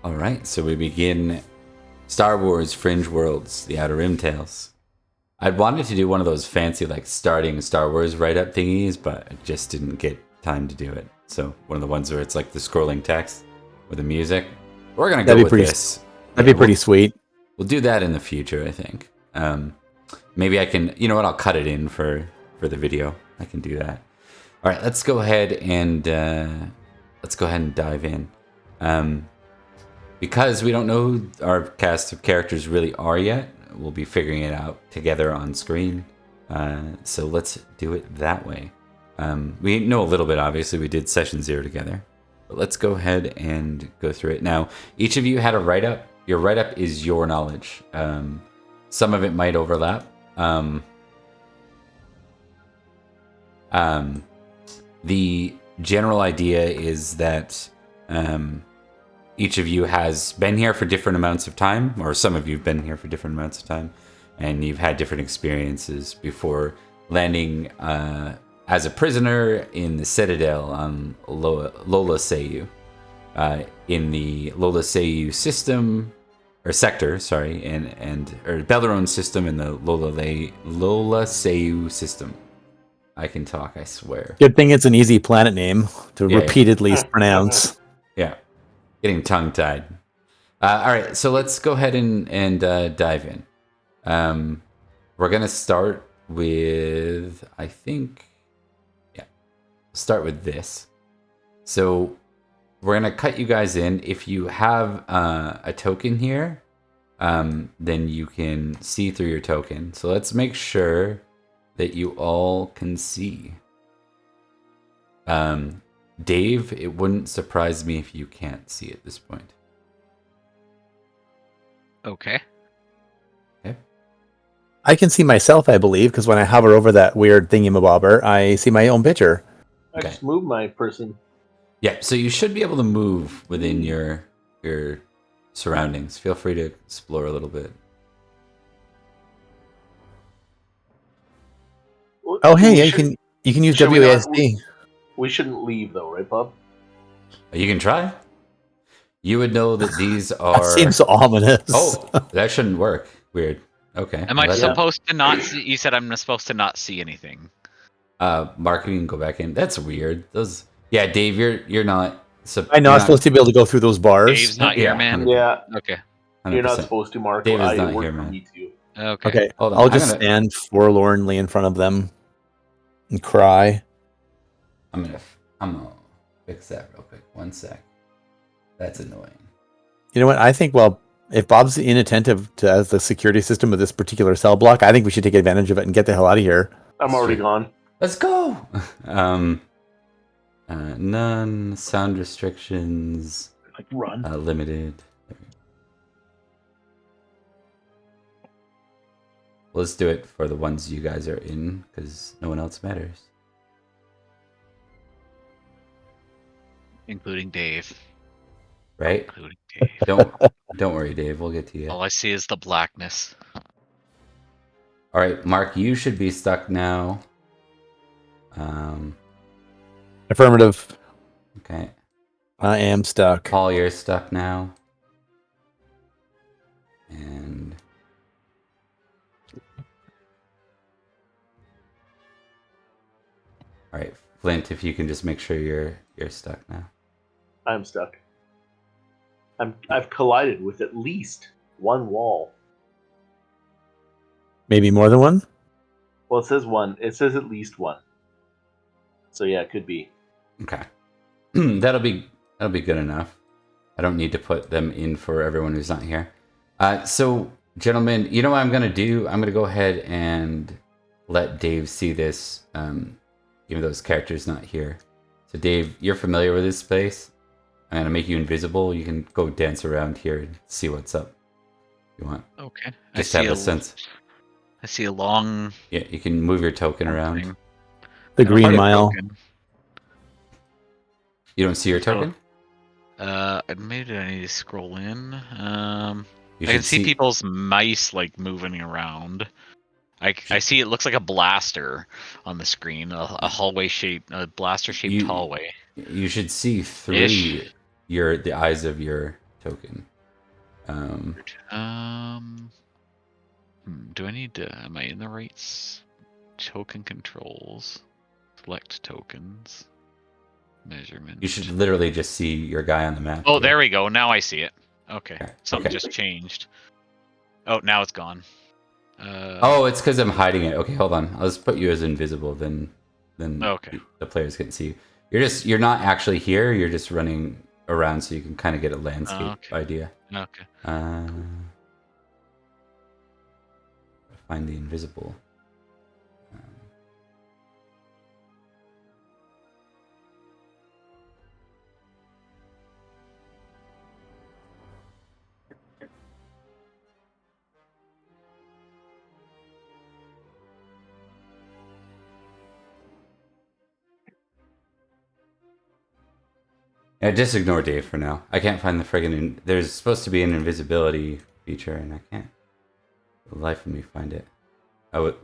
All right, so we begin Star Wars Fringe Worlds, the Outer Rim Tales. I'd wanted to do one of those fancy, like, starting Star Wars write-up thingies, but I just didn't get time to do it. So one of the ones where it's like the scrolling text with the music. We're going to go with this. That'd be pretty sweet. We'll do that in the future, I think. Maybe I can, you know what, I'll cut it in for the video. I can do that. All right, let's go ahead and dive in. Because we don't know who our cast of characters really are yet, we'll be figuring it out together on screen. So let's do it that way. We know a little bit, obviously. We did session 0 together. But let's go ahead and go through it. Now, each of you had a write-up. Your write-up is your knowledge. Some of it might overlap. The general idea is that each of you has been here for different amounts of time, or some of you have been here for different amounts of time, and you've had different experiences before landing as a prisoner in the Citadel on Lola Sayu. In the Lola Sayu system, or sector, sorry, or Belleron system in the Lola Sayu system. I can talk, I swear. Good thing it's an easy planet name to repeatedly pronounce. Yeah, getting tongue-tied. All right, so let's go ahead and dive in. We're going to start with, I think, start with this. So we're going to cut you guys in. If you have a token here, then you can see through your token. So let's make sure that you all can see. Dave, it wouldn't surprise me if you can't see at this point. Okay. I can see myself, I believe, because when I hover over that weird thingy-mabobber, I see my own picture. I just moved my person. Yeah, so you should be able to move within your surroundings. Feel free to explore a little bit. Oh, hey, you can use WASD. We shouldn't leave, though, right, Bob? You can try. You would know that these are... That seems ominous. Oh, that shouldn't work. Weird. Okay. Am I supposed to not see? You said I'm supposed to not see anything. Mark, you can go back in. That's weird. Those... Yeah, Dave, you're not... I'm not supposed to be able to go through those bars. Dave's not here, man? Yeah. Okay. 100%. You're not supposed to, Mark. Dave is not here, man. Me too. Okay. Hold on. I'll just stand forlornly in front of them and cry. I'm gonna fix that real quick. 1 sec. That's annoying. You know what? I think, well, if Bob's inattentive to the security system of this particular cell block, I think we should take advantage of it and get the hell out of here. I'm already gone. Let's go! None. Sound restrictions. Like, run. Limited. Let's do it for the ones you guys are in, because no one else matters. Including Dave. Right? Including Dave. Don't worry, Dave. We'll get to you. All I see is the blackness. All right, Mark, you should be stuck now. Affirmative. Okay. I am stuck. Paul, you're stuck now. And... All right, Flint, if you can just make sure you're stuck now. I'm stuck. I've collided with at least one wall. Maybe more than one? Well, it says one. It says at least one. So yeah, it could be. Okay. That'll be good enough. I don't need to put them in for everyone who's not here. So, gentlemen, you know what I'm going to do? I'm going to go ahead and let Dave see this, even though his character's not here. So, Dave, you're familiar with this space. I'm going to make you invisible. You can go dance around here and see what's up if you want. Okay. Just have a sense. I see a long... Yeah, you can move your token around. thing. The Green Mile. Token. You don't see your token? Maybe I need to scroll in. I You can should see people's mice like moving around. I see it looks like a blaster on the screen, a hallway shaped, a blaster shaped hallway. You should see through Ish. the eyes of your token. Do I need to? Am I in the right token controls? Select tokens. Measurement. You should literally just see your guy on the map. Oh, here. there we go. Now I see it. Okay. Something Okay. just changed. Oh, now it's gone. Oh, it's because I'm hiding it. Okay, hold on. I'll just put you as invisible. Then Okay. the players can see you. You're not actually here. You're just running around so you can kind of get a landscape idea. Okay. Find the invisible. Yeah, just ignore Dave for now. I can't find the friggin' there's supposed to be an invisibility feature, and I can't for the life of me find it. I would.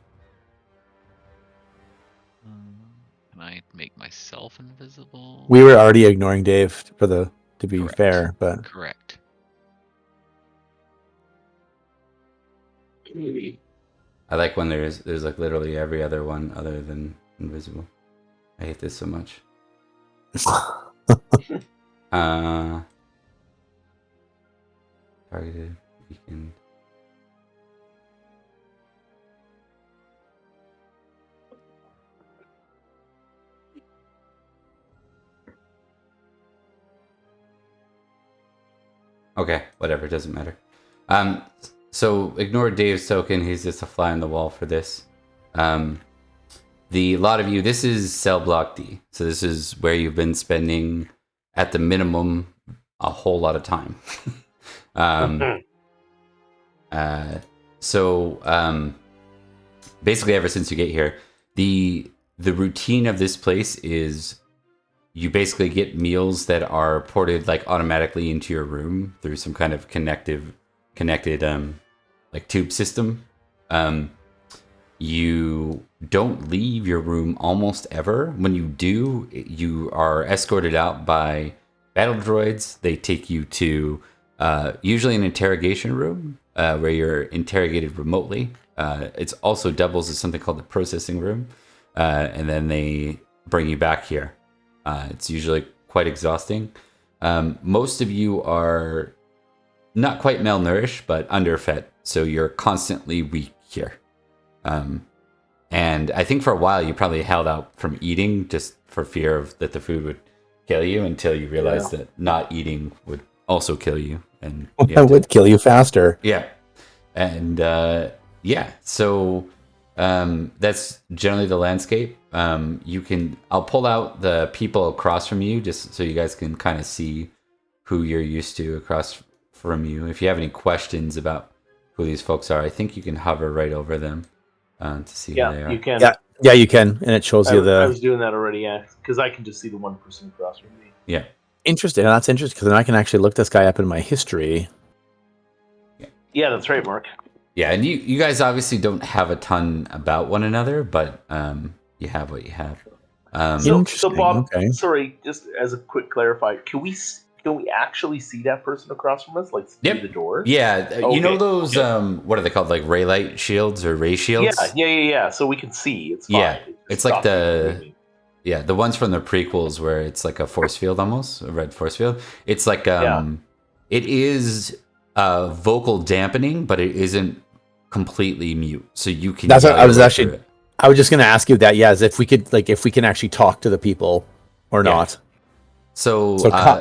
Can I make myself invisible? We were already ignoring Dave to be Correct. fair, but Correct. I like when there's like literally every other one other than invisible. I hate this so much. Targeted weakened. Okay, whatever, it doesn't matter. So ignore Dave's token. He's just a fly on the wall for this. The lot of you, this is cell block D. So this is where you've been spending at the minimum a whole lot of time. Basically ever since you get here, the routine of this place is you basically get meals that are ported like automatically into your room through some kind of connected like tube system. You don't leave your room almost ever. When you do, you are escorted out by battle droids. They take you to usually an interrogation room where you're interrogated remotely. It's also doubles as something called the processing room. And then they bring you back here. It's usually quite exhausting. Most of you are not quite malnourished, but underfed. So you're constantly weak here. And I think for a while you probably held out from eating just for fear of that the food would kill you until you realized that not eating would also kill you. And that would kill you faster. Yeah. And so that's generally the landscape. I'll pull out the people across from you just so you guys can kind of see who you're used to across from you. If you have any questions about who these folks are, I think you can hover right over them to see who they are. You can. Yeah, you can, and it shows you I was doing that already, because I can just see the one person across from me. Yeah. Interesting. That's interesting because then I can actually look this guy up in my history. Yeah, that's right, Mark. Yeah, and you guys obviously don't have a ton about one another, but you have what you have. So Bob, okay. sorry, just as a quick clarifier, can we actually see that person across from us, like through the door? Yeah, you know those what are they called, like ray light shields or ray shields? Yeah. So we can see. It's fine. Yeah, it's like the ones from the prequels where it's like a force field almost, a red force field. It's like it is vocal dampening, but it isn't completely mute, so you can. That's what I was actually. I was just going to ask you that. Yeah, if we can actually talk to the people or not. So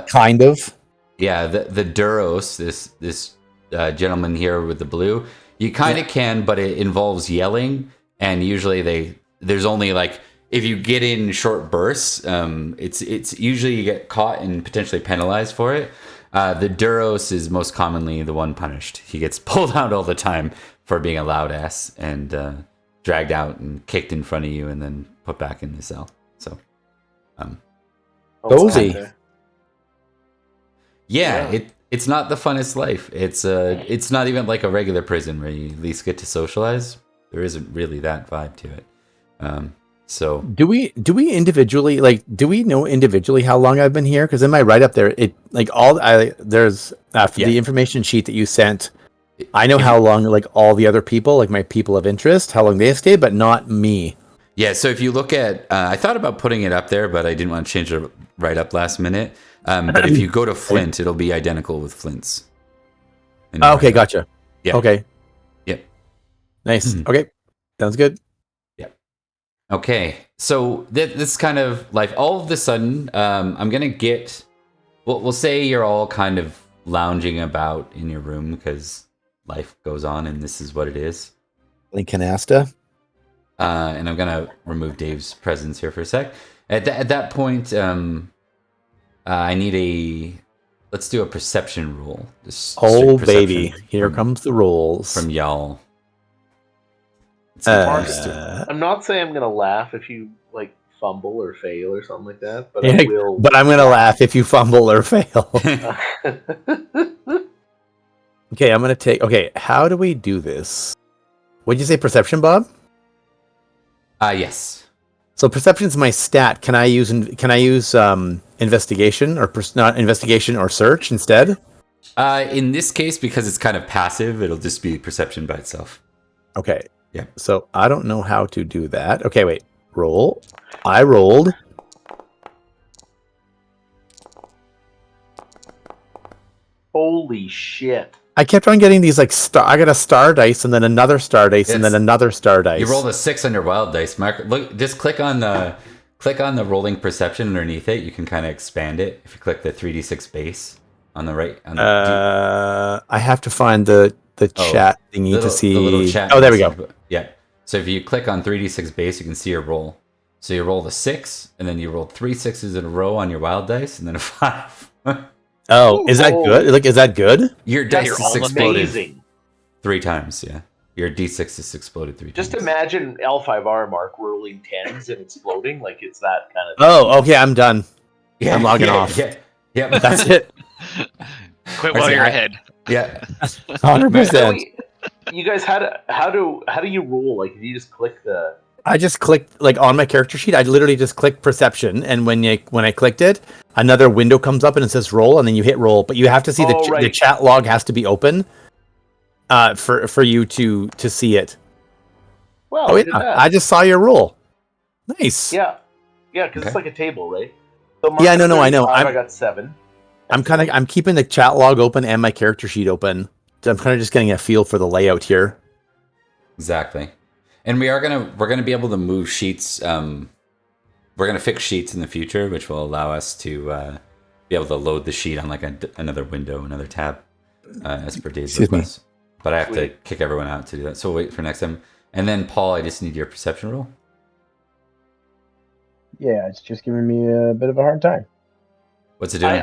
kind of. Yeah, the Duros, this gentleman here with the blue, you kind of can, but it involves yelling, and usually there's only like, if you get in short bursts, it's usually you get caught and potentially penalized for it. The Duros is most commonly the one punished. He gets pulled out all the time for being a loud ass and dragged out and kicked in front of you and then put back in the cell. So, cozy. Yeah, it's not the funnest life. It's not even like a regular prison where you at least get to socialize. There isn't really that vibe to it. So Do we individually do we know individually how long I've been here? Because in my write up there, it there's after Yeah. the information sheet that you sent, I know If how you- long all the other people, my people of interest, how long they've stayed, but not me. Yeah, so if you look at, I thought about putting it up there, but I didn't want to change it right up last minute. But if you go to Flint, it'll be identical with Flint's. Okay, gotcha. Yeah. Okay. Yep. Nice. Mhm. Okay, sounds good. Okay, so this kind of life. All of a sudden, I'm gonna get. We'll say you're all kind of lounging about in your room because life goes on, and this is what it is. Canasta. And I'm gonna remove Dave's presence here for a sec. At that point, I need a. Let's do a perception roll. Just Oh straight baby, perception here from- comes the rolls. from y'all. It's I'm not saying I'm gonna laugh if you fumble or fail or something like that, but Yeah, I will. but I'm gonna laugh if you fumble or fail. Okay, I'm gonna take. Okay, how do we do this? What'd you say, perception, Bob? Yes. So perception's my stat. Can I use investigation or not investigation or search instead? In this case, because it's kind of passive, it'll just be perception by itself. Okay. Yeah. So I don't know how to do that. Okay, wait. Roll. I rolled. Holy shit! I kept on getting these star. I got a star dice and then another star dice and then It's- another star dice. You rolled a 6 on your wild dice. Mark, look, just click on the rolling perception underneath it. You can kind of expand it if you click the 3d6 base on the right. I have to find the chat thingy to see. The little chat Oh, there we go. message. Yeah. So if you click on 3d6 base, you can see your roll. So you roll a 6, and then you roll 3 6s in a row on your wild dice, and then a 5. Oh, is that good? Is that good? Your dice you're is all exploded Amazing. 3 times. Yeah. Your d6 is exploded 3 times. Just imagine L5R Mark rolling 10s and exploding like it's that kind of. Oh, okay. I'm done. Yeah, I'm logging yeah, off. Yeah. That's it. Quit while you're ahead. Yeah. 100%. You guys, how do you roll? Like, do you just click the? I just clicked on my character sheet. I literally just clicked perception, and when I clicked it, another window comes up and it says roll, and then you hit roll. But you have to see the right. chat log has to be open, for you to see it. Well, Oh look yeah, at that. I just saw your roll. Nice. Yeah, because it's Okay. like a table, right? So Mark Yeah, got no, I know. 35, I got 7. I'm keeping the chat log open and my character sheet open. I'm kind of just getting a feel for the layout here. Exactly. And we're gonna be able to move sheets. We're gonna fix sheets in the future, which will allow us to be able to load the sheet on another window, another tab, as per Dave's Excuse me. request. But I have to Sweet. kick everyone out to do that. So we'll wait for next time. And then Paul, I just need your perception roll. Yeah, it's just giving me a bit of a hard time. What's it doing?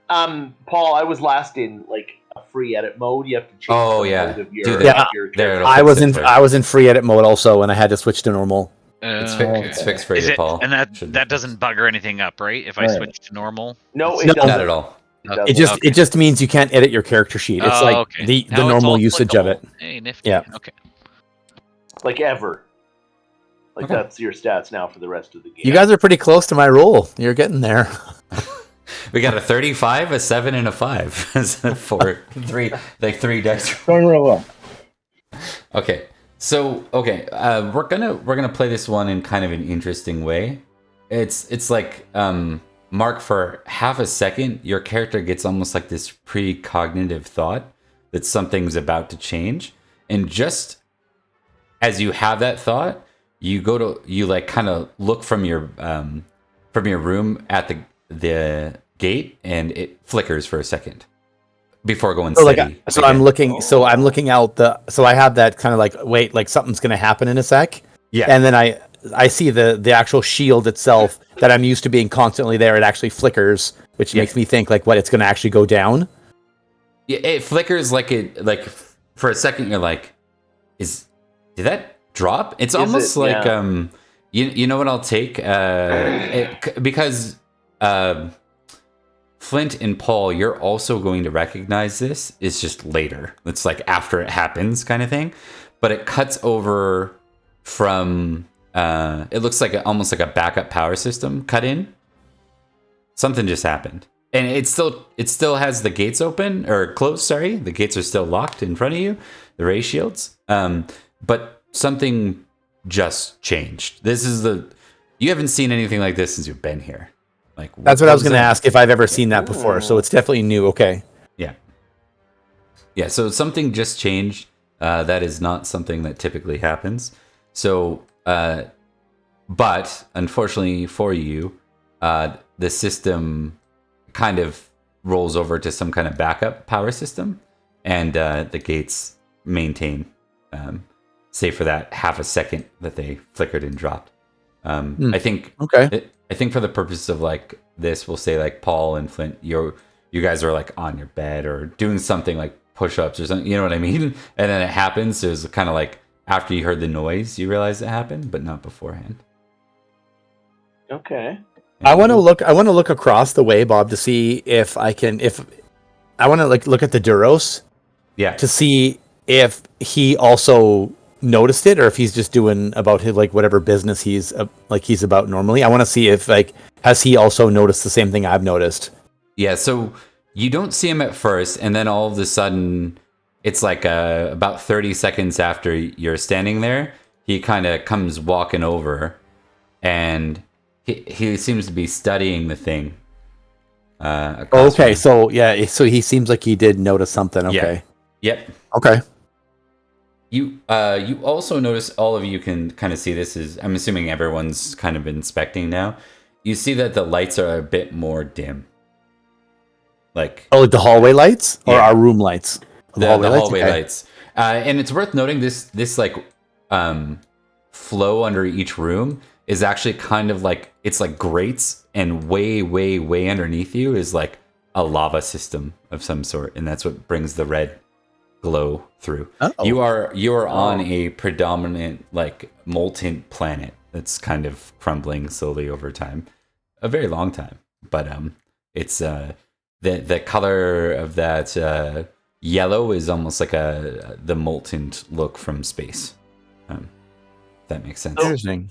I'm Paul. I was last in a free edit mode. You have to change. Oh, the yeah. mode of your, Do that. Yeah, your there character. it'll I fix was it in for you. I was in free edit mode also, and I had to switch to normal. It's Okay. fixed for Is you, it, Paul. and Shouldn't that be doesn't bugger anything up, right? If I Right. switch to normal. No, it No. doesn't. Not at all. It just Okay. it just means you can't edit your character sheet. It's like okay. the Now it's normal all usage of it. clickable. Hey, nifty. Yeah. Okay. Like ever. Like Okay. that's your stats now for the rest of the game. You guys are pretty close to my roll. You're getting there. We got a 35, a 7, and a 5. For three dice. Going real well. Okay, so we're gonna play this one in kind of an interesting way. It's like Mark, for half a second, your character gets almost like this precognitive thought that something's about to change, and just as you have that thought, you kind of look from your room at the gate, and it flickers for a second before going So steady. I'm looking out so I have that kind of wait, something's gonna happen in a sec. Yeah. And then I see the actual shield itself that I'm used to being constantly there. It actually flickers, which Yeah. makes me think it's gonna actually go down. Yeah, it flickers for a second. You're like, did that drop? It's almost it? like Yeah. you know what I'll take because Flint and Paul, you're also going to recognize this. It's just later. It's like after it happens, kind of thing. But it cuts over from it looks like almost like a backup power system cut in. Something just happened, and it still has the gates open or closed. Sorry, the gates are still locked in front of you, the ray shields. But something just changed. You haven't seen anything like this since you've been here. Like that's what I was going to ask if I've ever seen that before. So it's definitely new. Okay. Yeah. So something just changed. That is not something that typically happens. So, but unfortunately for you, the system kind of rolls over to some kind of backup power system, and the gates maintain, save for that half a second that they flickered and dropped. I think. Okay. I think for the purpose of like this, we'll say like Paul and Flint, you guys are like on your bed or doing something like push-ups or something. You know what I mean? And then it happens. It was kind of like after you heard the noise, you realize it happened, but not beforehand. Okay. I want to look across the way, Bob, to see if I want to like look at the Duros. Yeah. To see if he also noticed it or if he's just doing about his like whatever business he's about normally. I want to see if like has he also noticed the same thing I've noticed. Yeah, so you don't see him at first, and then all of a sudden it's like about 30 seconds after you're standing there, he kind of comes walking over, and he seems to be studying the thing. Okay, so he seems like he did notice something. Okay. Yep. Okay. You also notice, all of you can kind of see this is, I'm assuming everyone's kind of inspecting now. You see that the lights are a bit more dim. Like the hallway lights or our room lights? The hallway lights. And it's worth noting this like flow under each room is actually kind of like, it's like grates, and way, way, way underneath you is like a lava system of some sort, and that's what brings the red glow through. Uh-oh. You are on a predominant like molten planet that's kind of crumbling slowly over time, a very long time. But it's the color of that yellow is almost like the molten look from space. If that makes sense. Interesting.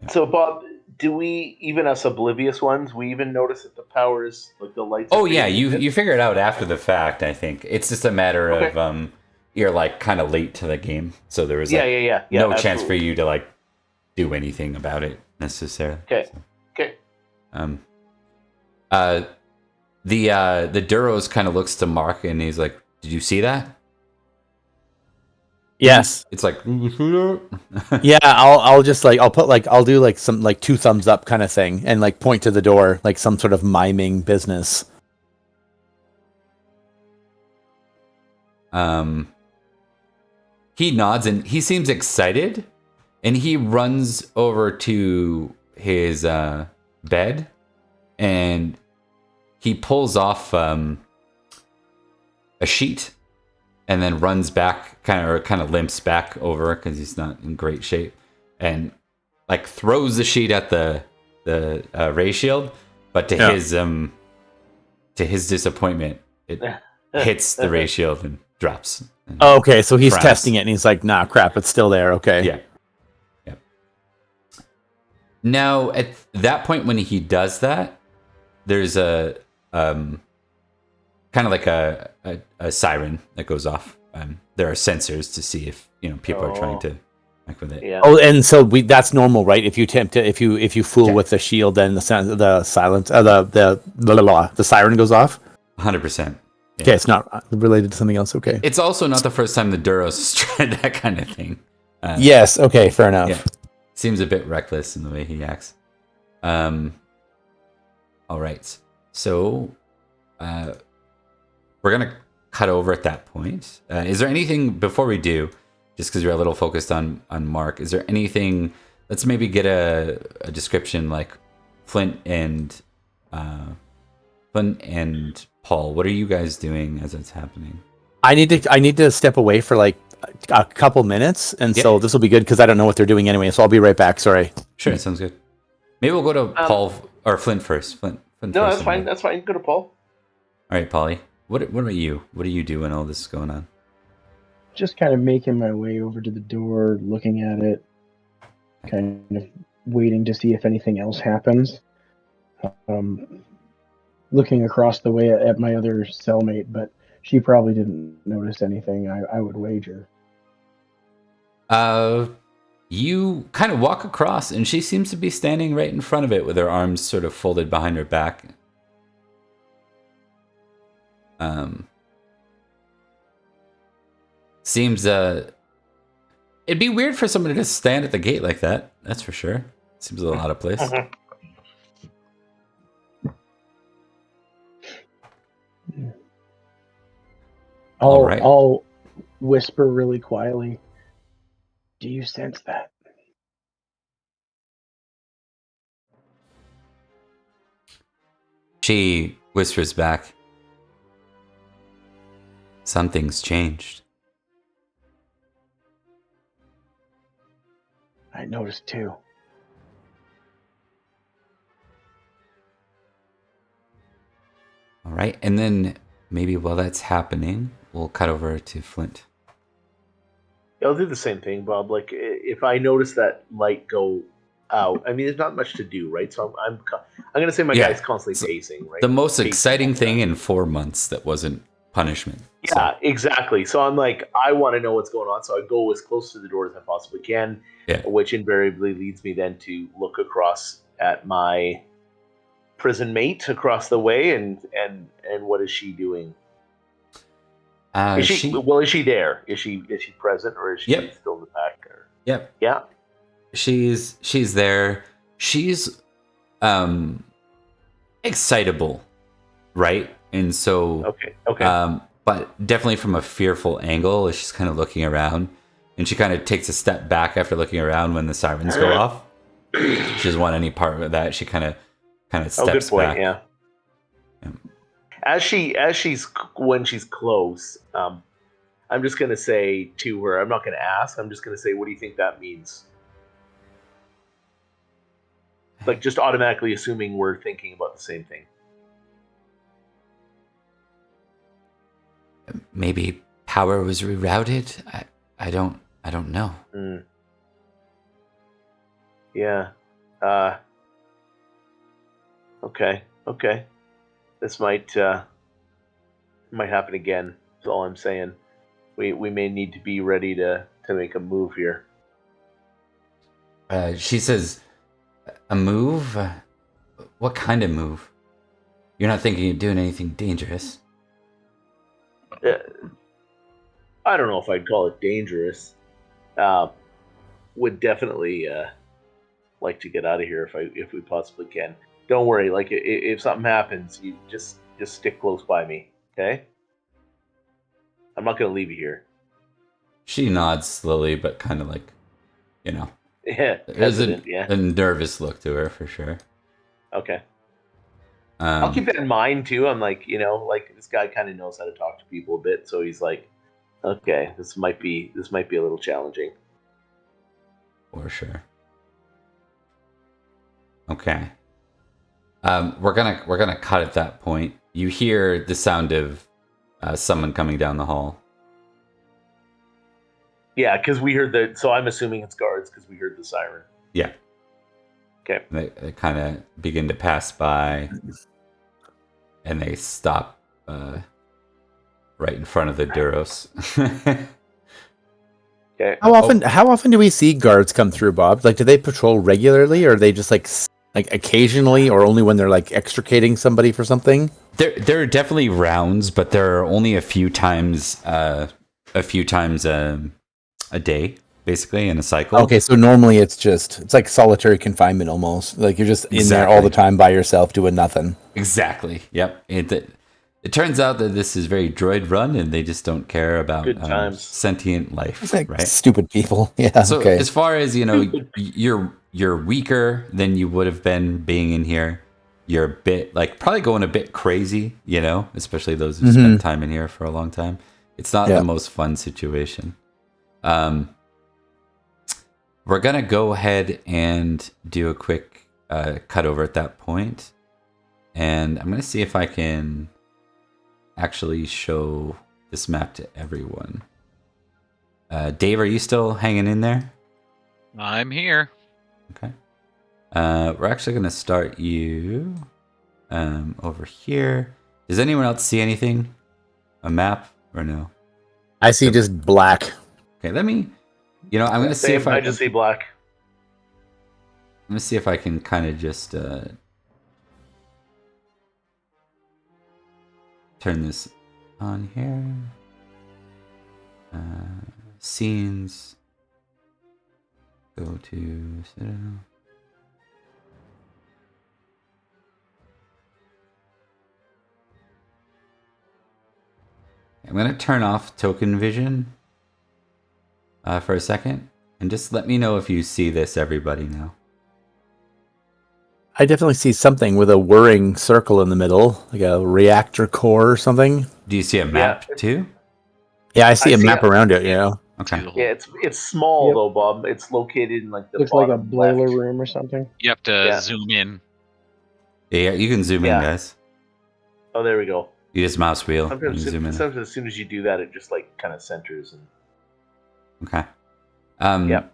So Bob, do we, even us oblivious ones, we even notice that the powers, like the lights? Oh yeah, you figure it out after the fact. I think it's just a matter of you're like kind of late to the game, so there was no absolutely. chance for you to like do anything about it necessarily. Okay. So, the Duros kind of looks to Mark, and he's like, "Did you see that?" Yes. It's like, yeah. I'll just like I'll do like some like 2 thumbs up kind of thing, and like point to the door like some sort of miming business. He nods and he seems excited, and he runs over to his bed, and he pulls off a sheet, and then runs back, kind of limps back over because he's not in great shape, and like throws the sheet at the ray shield, but to his disappointment, it hits the ray shield and drops. And okay, so he's testing it, and he's like, "Nah, crap, it's still there." Okay. Yeah. Now, at that point, when he does that, there's a kind of like a siren that goes off. There are sensors to see if people are trying to mess with it. Yeah. Oh, and so that's normal, right? If you attempt to, if you fool with the shield, then the siren goes off. 100%. Yeah. Okay, it's not related to something else. Okay. It's also not the first time the Duros has tried that kind of thing. Yes. Okay. Fair enough. Yeah. Seems a bit reckless in the way he acts. All right. So, we're gonna cut over at that point. Is there anything before we do? Just because you're a little focused on Mark, is there anything? Let's maybe get a description, like Flint and Paul. What are you guys doing as it's happening? I need to step away for like a couple minutes, and so this will be good because I don't know what they're doing anyway. So I'll be right back. Sorry. Sure, sounds good. Maybe we'll go to Paul or Flint first. Flint No, first, that's fine. That's fine. Go to Paul. All right, Polly. What about you? What do you do when all this is going on? Just kind of making my way over to the door, looking at it. kind of waiting to see if anything else happens. Looking across the way at my other cellmate, but she probably didn't notice anything, I would wager. You kind of walk across, and she seems to be standing right in front of it with her arms sort of folded behind her back. Seems it'd be weird for someone to just stand at the gate like that. That's for sure. Seems a little out of place. All right. I'll whisper really quietly. Do you sense that? She whispers back. Something's changed. I noticed too. All right, and then maybe while that's happening, we'll cut over to Flint. I'll do the same thing, Bob. Like, if I notice that light go out, I mean, there's not much to do, right? So I'm gonna say my guy's constantly pacing, right? The most Pacing exciting thing in 4 months that wasn't punishment. Yeah, exactly. So I'm like, I want to know what's going on, so I go as close to the door as I possibly can, which invariably leads me then to look across at my prison mate across the way, and what is she doing? Is she there? Is she present, or is she still in the back? Or? Yep. Yeah. She's there. She's excitable, right? And so okay. But definitely from a fearful angle. She's kind of looking around, and she kind of takes a step back after looking around when the sirens go off. She doesn't want any part of that. She kind of steps good point, back. Yeah. When she's close, I'm just gonna say to her, I'm not gonna ask, I'm just gonna say, what do you think that means? Like, just automatically assuming we're thinking about the same thing. Maybe power was rerouted. I don't know. Yeah. Okay. This might happen again. That's all I'm saying. We may need to be ready to make a move here. She says, a move? What kind of move? You're not thinking of doing anything dangerous? I don't know if I'd call it dangerous. Would definitely like to get out of here if we possibly can. Don't worry. Like, if something happens, you just stick close by me, okay? I'm not gonna leave you here. She nods slowly, but kind of like, Yeah, there's a nervous look to her for sure. Okay. I'll keep that in mind too. I'm like, like, this guy kind of knows how to talk to people a bit, so he's like, okay, this might be a little challenging. For sure. Okay. We're gonna cut at that point. You hear the sound of someone coming down the hall. Yeah, because we heard so I'm assuming it's guards because we heard the siren. Yeah. Okay. They kind of begin to pass by, and they stop right in front of the Duros. Okay. How often do we see guards come through, Bob? Like, do they patrol regularly, or are they just like occasionally, or only when they're like extricating somebody for something? There are definitely rounds, but there are only a few times a day, basically, in a cycle. Okay, so normally it's like solitary confinement almost. Like, you're just in there all the time by yourself doing nothing. Exactly. Yep. It turns out that this is very droid run, and they just don't care about sentient life. It's like right? Stupid people. Yeah. So okay. as far as you're weaker than you would have been being in here. You're a bit probably going a bit crazy, especially those who spent time in here for a long time. It's not the most fun situation. We're gonna go ahead and do a quick cut over at that point, and I'm gonna see if I can actually show this map to everyone. Dave, are you still hanging in there? I'm here. Okay. We're actually going to start you over here. Does anyone else see anything? A map or no? I see just black. Okay, let me. I'm going to see if I just see black. Let me see if I can kind of just turn this on here. Scenes. Go to Citadel. I'm going to turn off token vision for a second. And just let me know if you see this, everybody, now. I definitely see something with a whirring circle in the middle, like a reactor core or something. Do you see a map, too? Yeah, I see a map around it, Okay. Yeah, it's small though, Bob. It's located in like the Looks like a bottom boiler left. room or something. You have to zoom in. Yeah, you can zoom in, guys. Oh, there we go. You just mouse wheel and Sometimes, zoom in. sometimes as soon as you do that, it just like kind of centers and. Okay. Yep.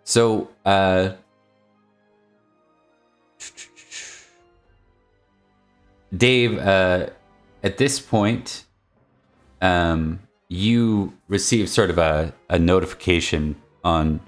So, Dave, at this point, you receive sort of a notification on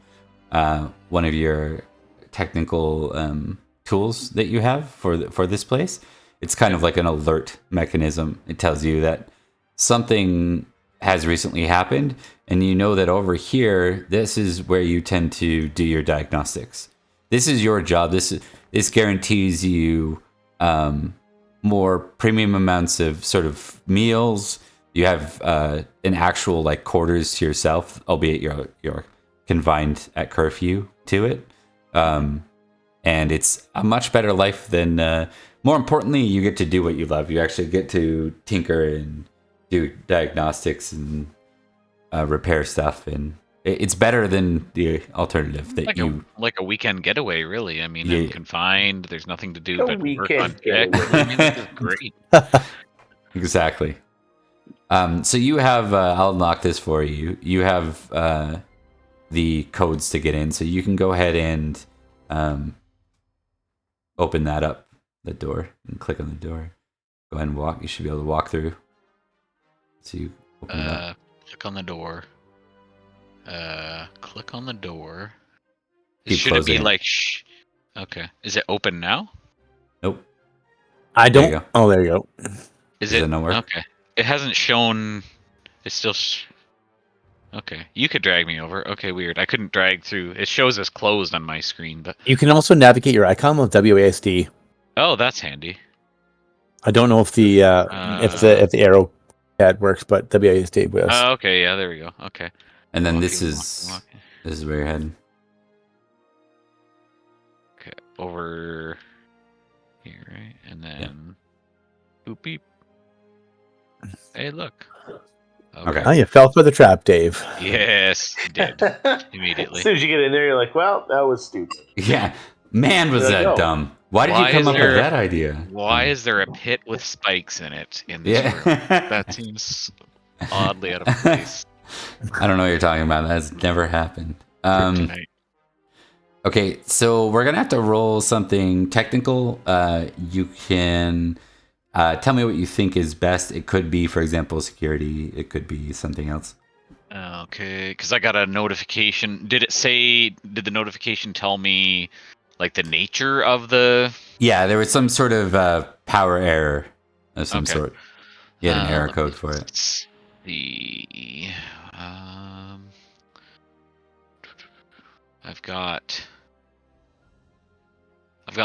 one of your technical tools that you have for this place. It's kind of like an alert mechanism. It tells you that something has recently happened, and you know that over here, this is where you tend to do your diagnostics. This is your job. This guarantees you more premium amounts of sort of meals. You have an actual like quarters to yourself, albeit you're confined at curfew to it. And it's a much better life than. More importantly, you get to do what you love. You actually get to tinker and do diagnostics and repair stuff, and it's better than the alternative that like a weekend getaway, really. I mean, Yeah. I'm confined. There's nothing to do A but work weekend on deck. getaway. I mean, this is great. Exactly. So you have, I'll unlock this for you. You have the codes to get in, so you can go ahead and open that up, the door, and click on the door. Go ahead and walk. You should be able to walk through. So you open it up. Click on the door. Click on the door. Keep Should it be closing it. like okay. Is it open now? Nope. I There you don't. go. Oh, there you go. Is Does it it not work? okay? It hasn't shown. It's still. Okay, you could drag me over. Okay, weird. I couldn't drag through. It shows as closed on my screen, but You can also navigate your icon with WASD. oh, that's handy. I don't know if the if the arrow pad works, but WASD was. Oh, okay, yeah, there we go. Okay. And then Walking, this is walking. this is where you're heading. Okay, over here, right? And then boop beep. Hey, look. Okay. Oh, you fell for the trap, Dave. Yes, you did. Immediately. As soon as you get in there, you're like, well, that was stupid. Yeah, man, was There you that go. dumb? Why did Why you come is up there- with that idea? Why is there a pit with spikes in it in this room? Yeah, That seems oddly out of place I don't know what you're talking about. That's never happened. tonight. Okay, so we're gonna have to roll something technical. You can tell me what you think is best. It could be, for example, security. It could be something else. Okay, because I got a notification. Did the notification tell me like the nature of the? Yeah, there was some sort of power error of some Okay. sort. You had an error let code me for it. see. I've got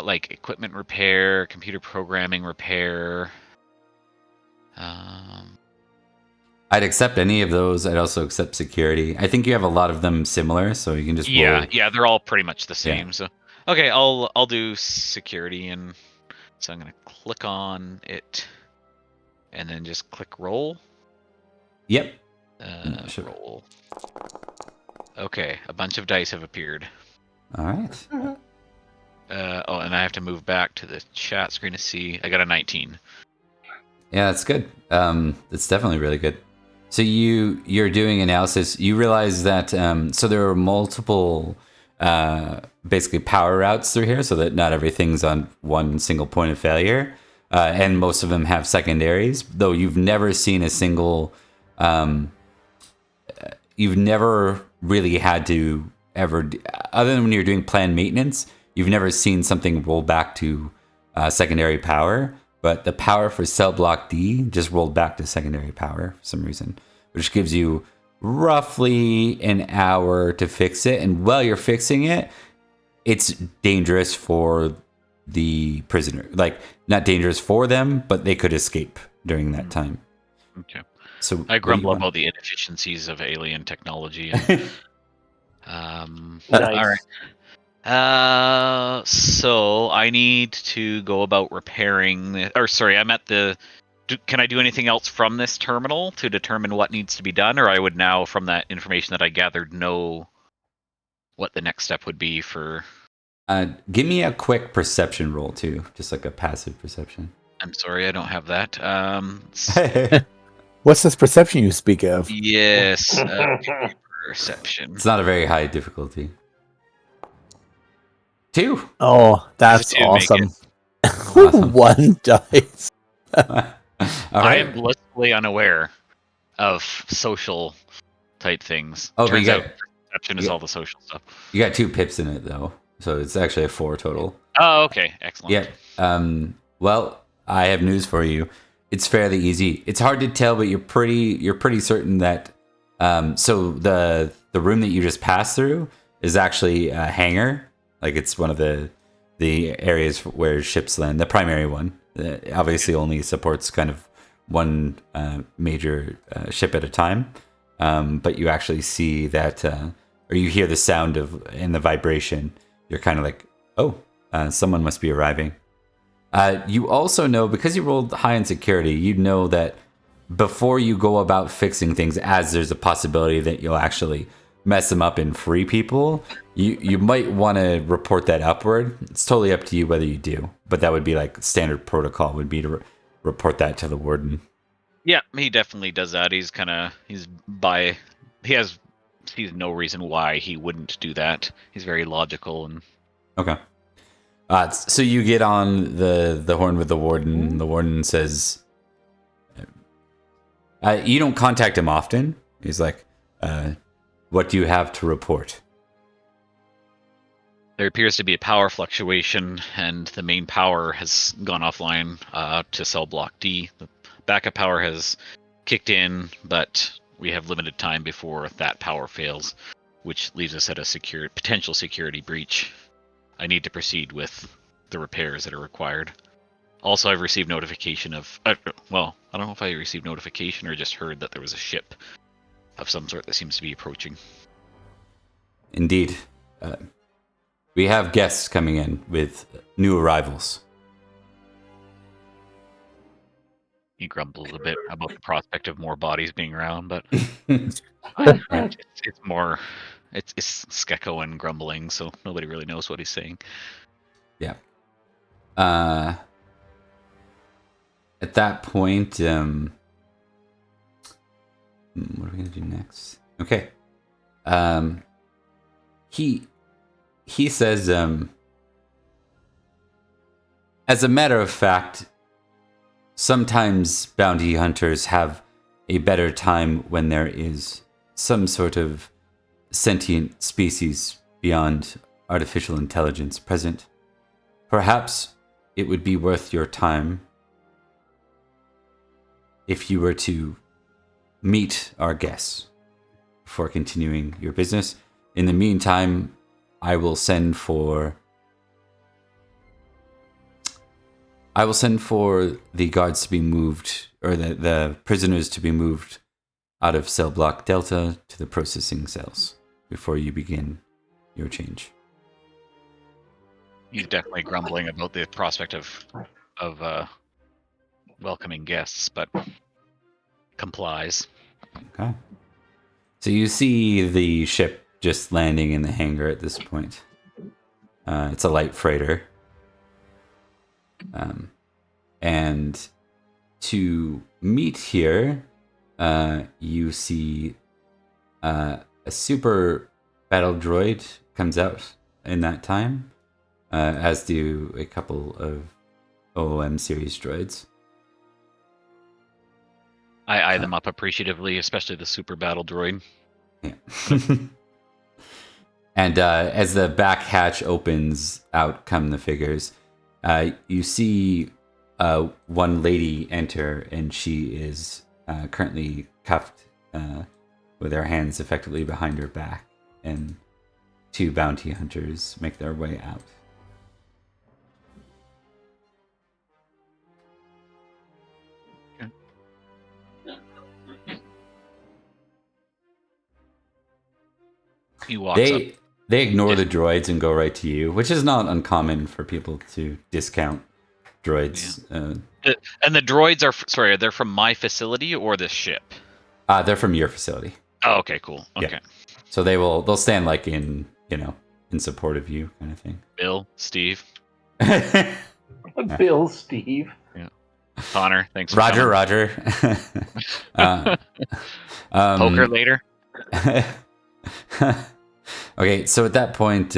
like equipment repair, computer programming repair. I'd accept any of those. I'd also accept security. I think you have a lot of them similar, so you can just roll. Yeah, they're all pretty much the same. So okay, I'll do security, and so I'm gonna click on it, and then just click roll. Yep. Sure. Roll. Okay, a bunch of dice have appeared. All right. Oh, and I have to move back to the chat screen to see. I got a 19. Yeah, that's good. It's definitely really good. So you're doing analysis. You realize that so there are multiple basically power routes through here so that not everything's on one single point of failure. And most of them have secondaries, though you've never seen a single... you've never really had to ever... other than when you're doing planned maintenance, you've never seen something roll back to secondary power. But the power for cell block D just rolled back to secondary power for some reason, which gives you roughly an hour to fix it. And while you're fixing it, it's dangerous for the prisoner. Like, not dangerous for them, but they could escape during that time. Okay. So I grumble about the inefficiencies of alien technology. And, Nice. all right. So I need to go about repairing. I'm at the. Can I do anything else from this terminal to determine what needs to be done, or I would now, from that information that I gathered, know what the next step would be for... give me a quick perception roll, too. Just like a passive perception. I'm sorry, I don't have that. What's this perception you speak of? Yes, perception. It's not a very high difficulty. 2. Oh, that's Does a 2 make awesome. Awesome. 1 dice. All I right. am blissfully unaware of social type things. Oh, but Turns you out got- perception is all the social stuff. You got 2 pips in it, though. So it's actually a 4 total. Oh, okay, excellent. Yeah. Well, I have news for you. It's fairly easy. It's hard to tell, but you're pretty certain that. So the room that you just passed through is actually a hangar. Like, it's one of the areas where ships land. The primary one. Obviously, only supports kind of one major ship at a time. But you actually see that, or you hear the sound of and the vibration. You're kind of like, oh, someone must be arriving. You also know, because you rolled high in security, you know that before you go about fixing things, as there's a possibility that you'll actually mess them up and free people, you might want to report that upward. It's totally up to you whether you do, but that would be like standard protocol would be to report that to the warden. Yeah, he definitely does that. He sees no reason why he wouldn't do that. He's very logical and... Okay. So you get on the horn with the warden. The warden says, you don't contact him often. He's like, what do you have to report? There appears to be a power fluctuation, and the main power has gone offline to cell block D. The backup power has kicked in, but we have limited time before that power fails, which leaves us at a potential security breach. I need to proceed with the repairs that are required. Also, I've received notification of... I don't know if I received notification or just heard that there was a ship of some sort that seems to be approaching. Indeed. We have guests coming in with new arrivals. He grumbles a bit about the prospect of more bodies being around, but it's more... It's Skakoan grumbling, so nobody really knows what he's saying. Yeah. At that point, what are we gonna do next? Okay. He says, as a matter of fact, sometimes bounty hunters have a better time when there is some sort of sentient species beyond artificial intelligence present. Perhaps it would be worth your time if you were to meet our guests before continuing your business. In the meantime, I will send for the guards to be moved, or the prisoners to be moved out of cell block Delta to the processing cells before you begin your change. He's definitely grumbling about the prospect of welcoming guests, but complies. Okay. So you see the ship just landing in the hangar at this point. It's a light freighter. And to meet here, you see a super battle droid comes out in that time, as do a couple of OOM series droids. I eye them up appreciatively, especially the super battle droid. Yeah. And as the back hatch opens, out come the figures. You see one lady enter, and she is currently cuffed with her hands effectively behind her back, and 2 bounty hunters make their way out. He walks up. They ignore the droids and go right to you, which is not uncommon for people to discount droids. Yeah. And the droids are they're from my facility or this ship? They're from your facility. Oh, okay, cool. Okay. Yeah. So they'll stand like in support of you, kind of thing. Bill, Steve. Bill, Steve. Yeah. Connor, thanks. Roger. Poker later. Okay, so at that point,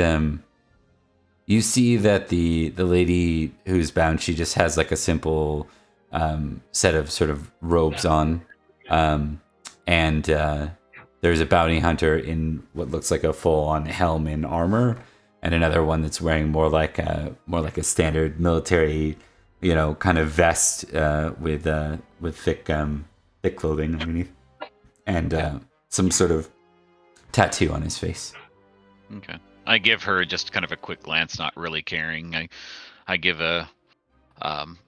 you see that the lady who's bound, she just has like a simple set of sort of robes on, and there's a bounty hunter in what looks like a full-on helm and armor, and another one that's wearing more like a standard military, kind of vest with thick clothing underneath, and some sort of tattoo on his face. Okay. I give her just kind of a quick glance, not really caring. I give a kind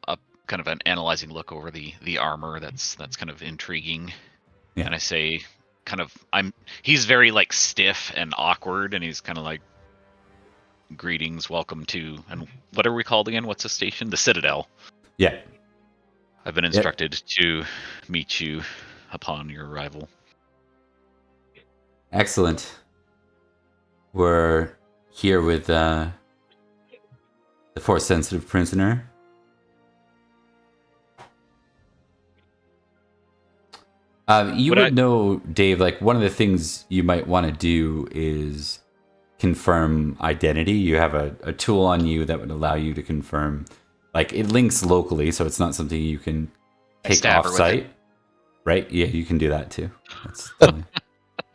of an analyzing look over the armor that's kind of intriguing. Yeah. And I say he's very like stiff and awkward, and he's kind of like, greetings, welcome to, and what are we called again? What's the station? The Citadel. Yeah. I've been instructed to meet you upon your arrival. Excellent. We're here with the Force-sensitive prisoner. You would know, Dave, like one of the things you might want to do is confirm identity. You have a tool on you that would allow you to confirm, like it links locally, so it's not something you can take off-site. Right? Yeah, you can do that too. That's totally...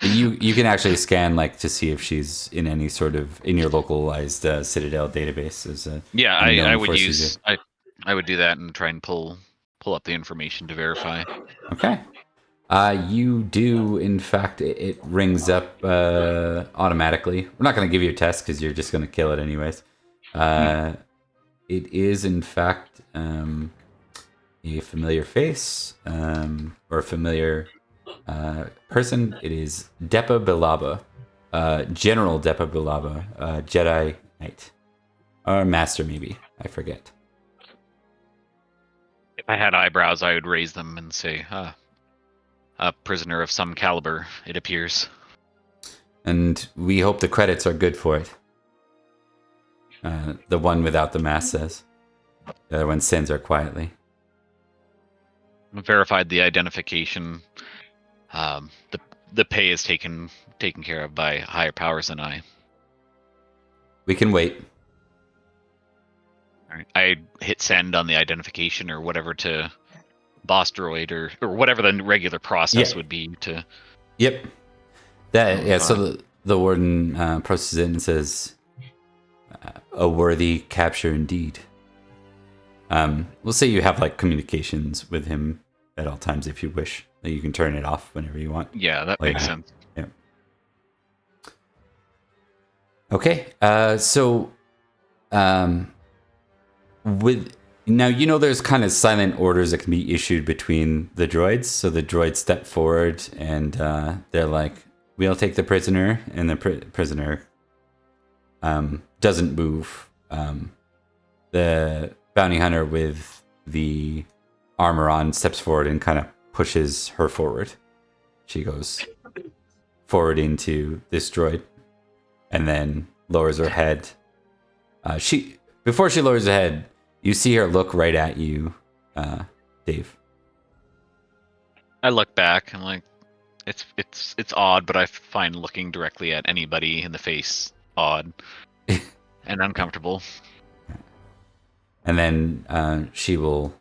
You can actually scan like to see if she's in any sort of in your localized Citadel database. I would do that and try and pull up the information to verify. Okay. You do, in fact, it rings up automatically. We're not going to give you a test because you're just going to kill it anyways. It is, in fact, a familiar face or a familiar person. It is Depa Bilaba, General Depa Bilaba, Jedi Knight, or Master maybe. I forget. If I had eyebrows, I would raise them and say, a prisoner of some caliber, it appears. And we hope the credits are good for it. The one without the mask says. The other one sends her quietly. Verified the identification. The pay is taken care of by higher powers than I. We can wait. All right. I hit send on the identification or whatever to boss droid or whatever the regular process would be to. Yep. So the warden processes it and says, "A worthy capture indeed." We'll say you have like communications with him at all times if you wish. You can turn it off whenever you want. Yeah, that makes sense. Yeah. Okay. With now, there's kind of silent orders that can be issued between the droids. So the droids step forward and they're like, "We'll take the prisoner," and the prisoner doesn't move. The bounty hunter with the armor on steps forward and kind of pushes her forward. She goes forward into this droid and then lowers her head. Before she lowers her head, you see her look right at you, Dave. I look back. I'm like, it's odd, but I find looking directly at anybody in the face odd and uncomfortable. And then she will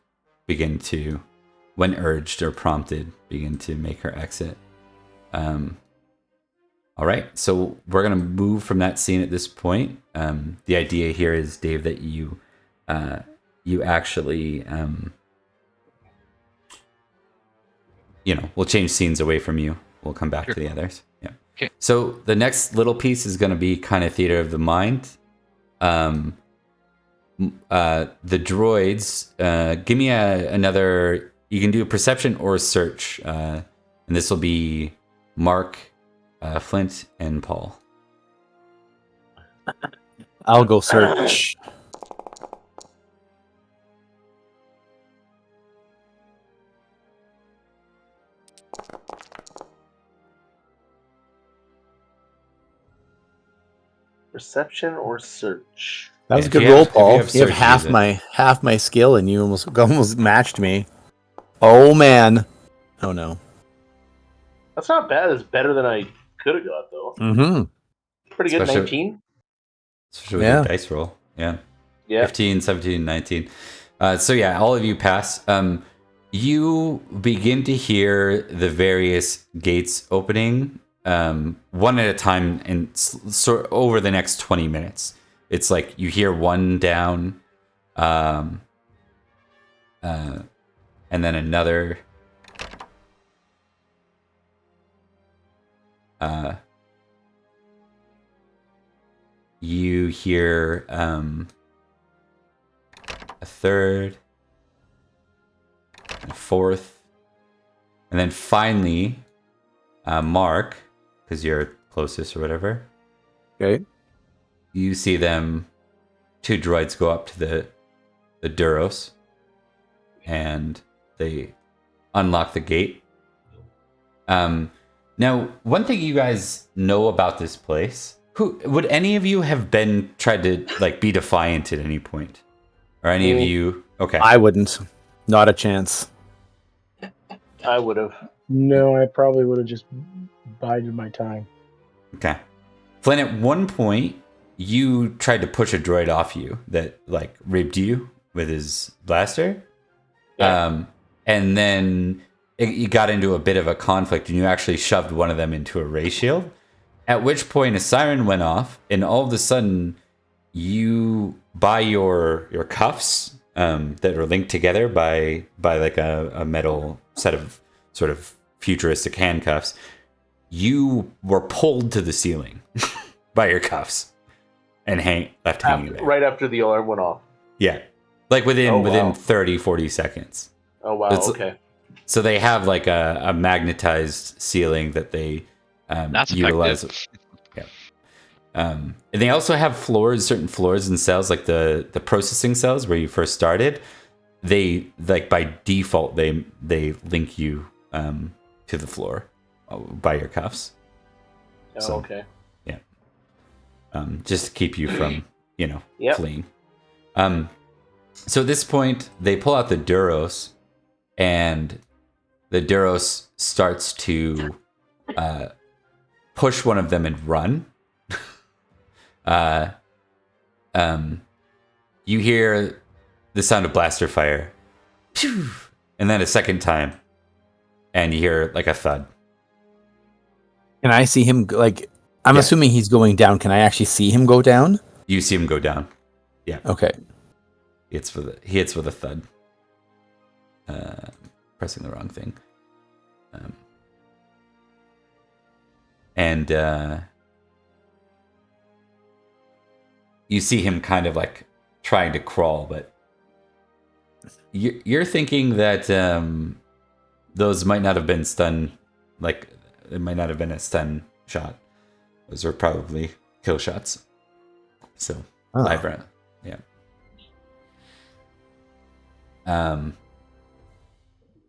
begin to, when urged or prompted, begin to make her exit. All right, so we're gonna move from that scene at this point. The idea here is, Dave, that you actually, we'll change scenes away from you. We'll come back to the others. Yeah. Okay. So the next little piece is gonna be kind of theater of the mind. The droids. Give me another. You can do a perception or a search, and this will be Mark, Flint, and Paul. I'll go search. Perception or search? That was a If good you roll, have- if you Paul. have You have search, half my skill, and you almost matched me. Oh man! Oh no! That's not bad. It's better than I could have got, though. Mm-hmm. Pretty good. Especially- 19. Especially with Yeah. your dice roll. Yeah. Yeah. 15, 17, 19. So yeah, all of you pass. You begin to hear the various gates opening one at a time, and sort over the next 20 minutes. It's like you hear one down, and then another. You hear a third, a fourth, and then finally, Mark, because you're closest or whatever, Okay. you see them, two droids go up to the Duros, and they unlock the gate. Now, one thing you guys know about this place, who would any of you have tried to be defiant at any point? Or any of you? Okay. I wouldn't. Not a chance. I would have. No, I probably would have just bided my time. Okay. Flynn, at one point, you tried to push a droid off you that ribbed you with his blaster. Yeah. And then you got into a bit of a conflict, and you actually shoved one of them into a ray shield. At which point a siren went off, and all of a sudden, you, by your cuffs that are linked together by a metal set of sort of futuristic handcuffs, you were pulled to the ceiling by your cuffs and left hanging there. Right after the alarm went off. Yeah. Within wow. 30, 40 seconds. Oh, wow. Okay. So they have a magnetized ceiling that they That's utilize. effective. Yeah. And they also have certain floors and cells, like the processing cells where you first started. They by default they link you to the floor by your cuffs. Oh, So, okay. Yeah. Just to keep you from Yep. fleeing. So at this point, they pull out the Duros, and the Duros starts to push one of them and run. You hear the sound of blaster fire, and then a second time, and you hear a thud. Can I see him? I'm assuming he's going down. Can I actually see him go down? You see him go down. Yeah. Okay. He hits with a thud. Pressing the wrong thing. And you see him kind of trying to crawl, but you're thinking that those might not have been stun, it might not have been a stun shot. Those are probably kill shots. So live round, yeah.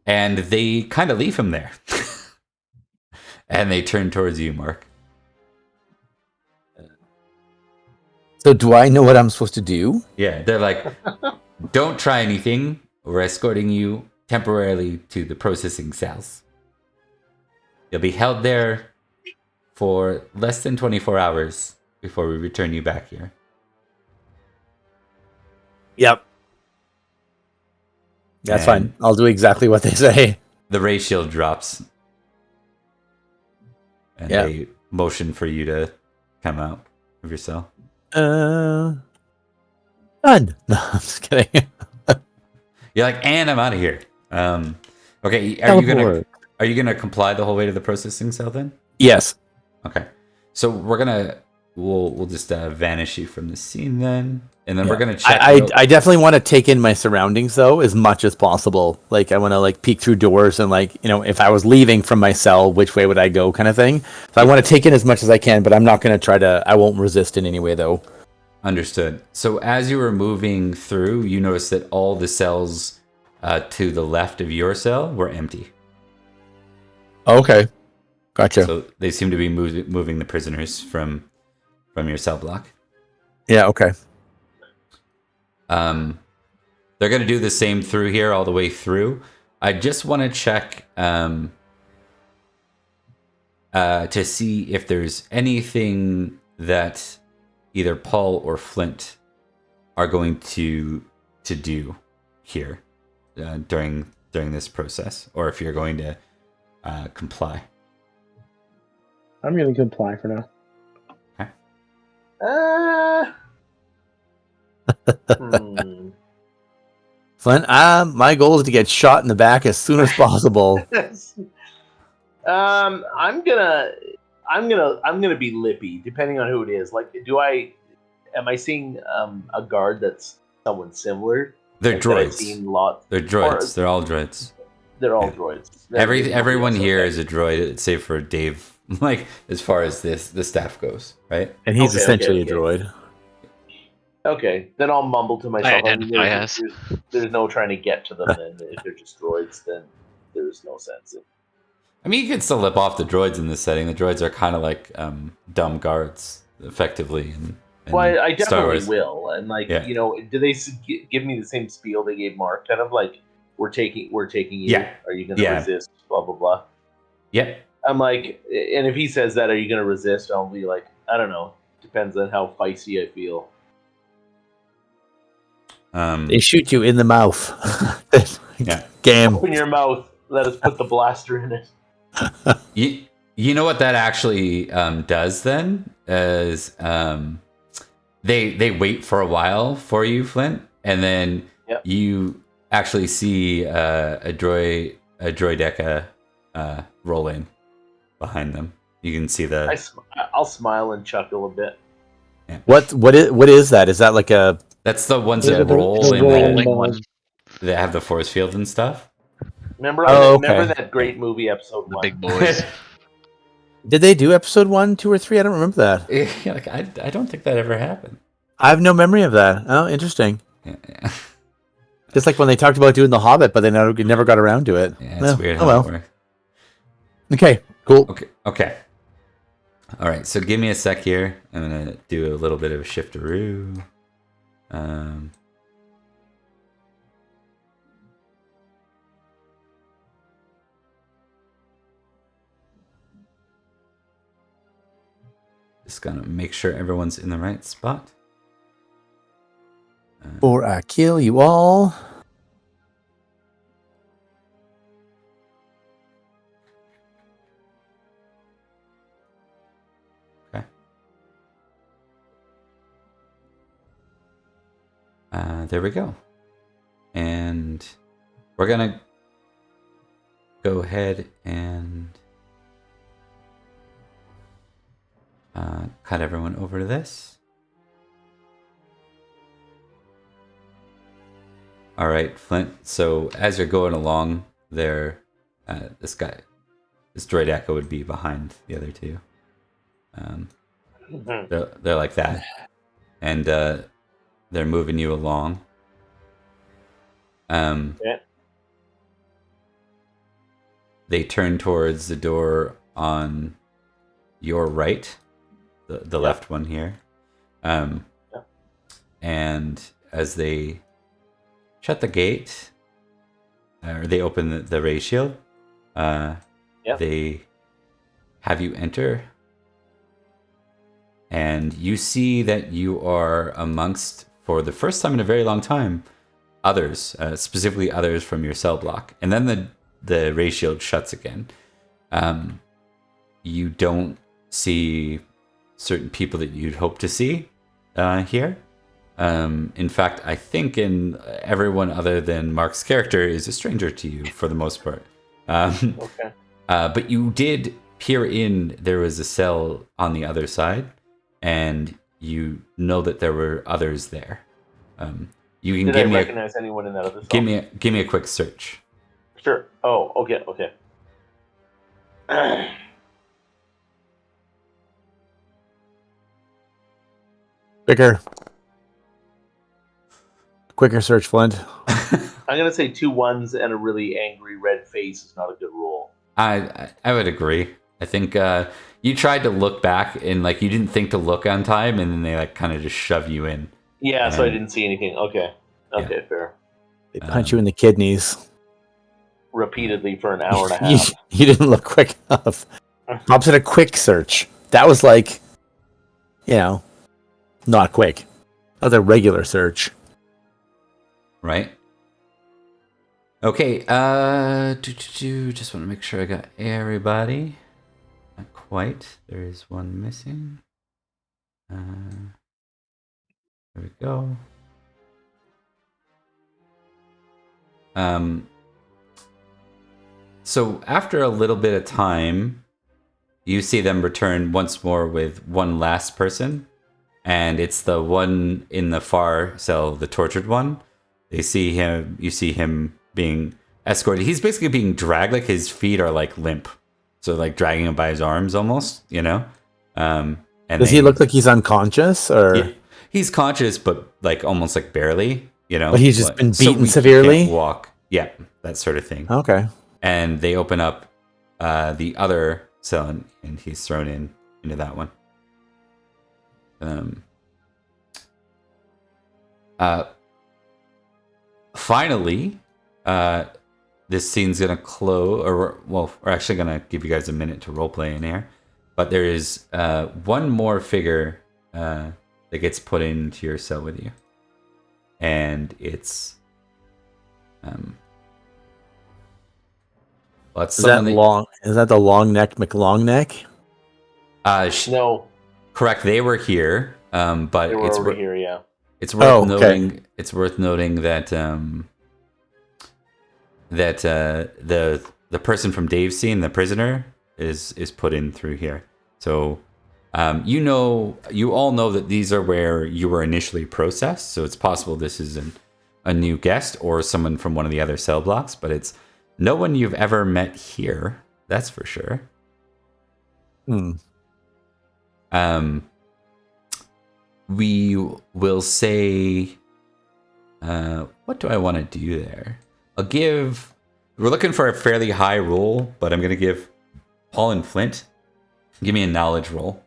And they kind of leave him there, and they turn towards you, Mark. So do I know what I'm supposed to do? Yeah, they're like, don't try anything. We're escorting you temporarily to the processing cells. You'll be held there for less than 24 hours, before we return you back here. Yep. That's And fine. I'll do exactly what they say. the ray shield drops. And they motion for you to come out of your cell. Done. No, I'm just kidding. You're like, and I'm out of here. Okay, are you gonna comply the whole way to the processing cell then? Yes. Okay. So we'll just vanish you from the scene then. And then we're gonna check. I definitely want to take in my surroundings though as much as possible. Like I want to like peek through doors and like, you know, if I was leaving from my cell, which way would I go kind of thing. So I want to take in as much as I can, but I'm not going to I won't resist in any way though. Understood. So as you were moving through, you noticed that all the cells to the left of your cell were empty. Okay. Gotcha. So they seem to be moving the prisoners from your cell block. Yeah, okay. They're going to do the same through here all the way through. I just want to check to see if there's anything that either Paul or Flint are going to do here during this process, or if you're going to comply. I'm going to comply for now. Flint, my goal is to get shot in the back as soon as possible. I'm gonna be lippy, depending on who it is. Like, am I seeing a guard that's someone similar? They're like droids. They're droids. They're all droids. They're all droids. Everyone here is a droid, save for Dave. Like, as far as the staff goes, right? And he's essentially a droid. Okay, then I'll mumble to myself. I identify as. There's no trying to get to them, and if they're just droids, then there's no sense. I mean, you can still lip off the droids in this setting. The droids are kind of like dumb guards, effectively. Well, I definitely will. And you know, do they give me the same spiel they gave Mark? Kind of like, we're taking you. Yeah. Are you going to resist? Blah blah blah. Yeah. I'm like, and if he says that, are you going to resist? I'll be like, I don't know. Depends on how feisty I feel. They shoot you in the mouth. Yeah. Game. Open your mouth. Let us put the blaster in it. You know what that actually does then is they wait for a while for you, Flint, and then you actually see a droideka roll in behind them. You can see I'll smile and chuckle a bit. Yeah. What is that? Is that like a? That's the ones that roll in that have the force field and stuff. Remember that great movie episode the 1? Big boys. Did they do episode 1, 2, or 3? I don't remember that. Yeah, like I don't think that ever happened. I have no memory of that. Oh, interesting. Yeah. Just like when they talked about doing The Hobbit, but they never got around to it. Yeah, it's weird how it works. Okay, cool. Okay. All right, so give me a sec here. I'm gonna do a little bit of a shiftaroo. Just gonna make sure everyone's in the right spot. Or I kill you all. Okay. There we go. And we're gonna go ahead and cut everyone over to this. All right, Flint. So as you're going along there, this droid echo would be behind the other two. They're like that, and they're moving you along. They turn towards the door on your right, the left one here. And as they shut the gate, or they open the ray shield, they have you enter, and you see that you are amongst, for the first time in a very long time, others, specifically others from your cell block. And then the ray shield shuts again. You don't see certain people that you'd hope to see here. In fact, I think everyone other than Mark's character is a stranger to you for the most part. Okay. But you did peer in. There was a cell on the other side, and you know that there were others there. You can Did I recognize anyone in that other cell? Give me a quick search. Sure. Oh, okay. Quicker search, Flint. I'm gonna say 2 1s and a really angry red face is not a good roll. I would agree. I think you tried to look back and like you didn't think to look on time, and then they like kind of just shove you in. Yeah, so I didn't see anything. Okay, fair. They punch you in the kidneys. Repeatedly for an hour and a half. You didn't look quick enough. Pops at a quick search. That was like, not quick. That was a regular search. Right. Okay. Just want to make sure I got everybody. Not quite. There is one missing. There we go. So after a little bit of time, you see them return once more with one last person, and it's the one in the far cell, the tortured one. You see him being escorted. He's basically being dragged, like his feet are like limp. So like dragging him by his arms almost, And does he look like he's unconscious or? Yeah, he's conscious, but like almost like barely, But he's just been beaten severely? He can't walk. Yeah, that sort of thing. Okay. And they open up the other cell and he's thrown into that one. Finally, this scene's gonna close, we're actually gonna give you guys a minute to roleplay in here. But there is one more figure that gets put into your cell with you, and it's is that long? Is that the long neck McLong neck? No, correct. They were here, but they were over here. Yeah. It's worth noting. It's worth noting that the person from Dave's scene, the prisoner, is put in through here. So you all know that these are where you were initially processed. So it's possible this is a new guest or someone from one of the other cell blocks, but it's no one you've ever met here. That's for sure. We will say, what do I want to do there? We're looking for a fairly high roll, but I'm going to give Paul and Flint, give me a knowledge roll.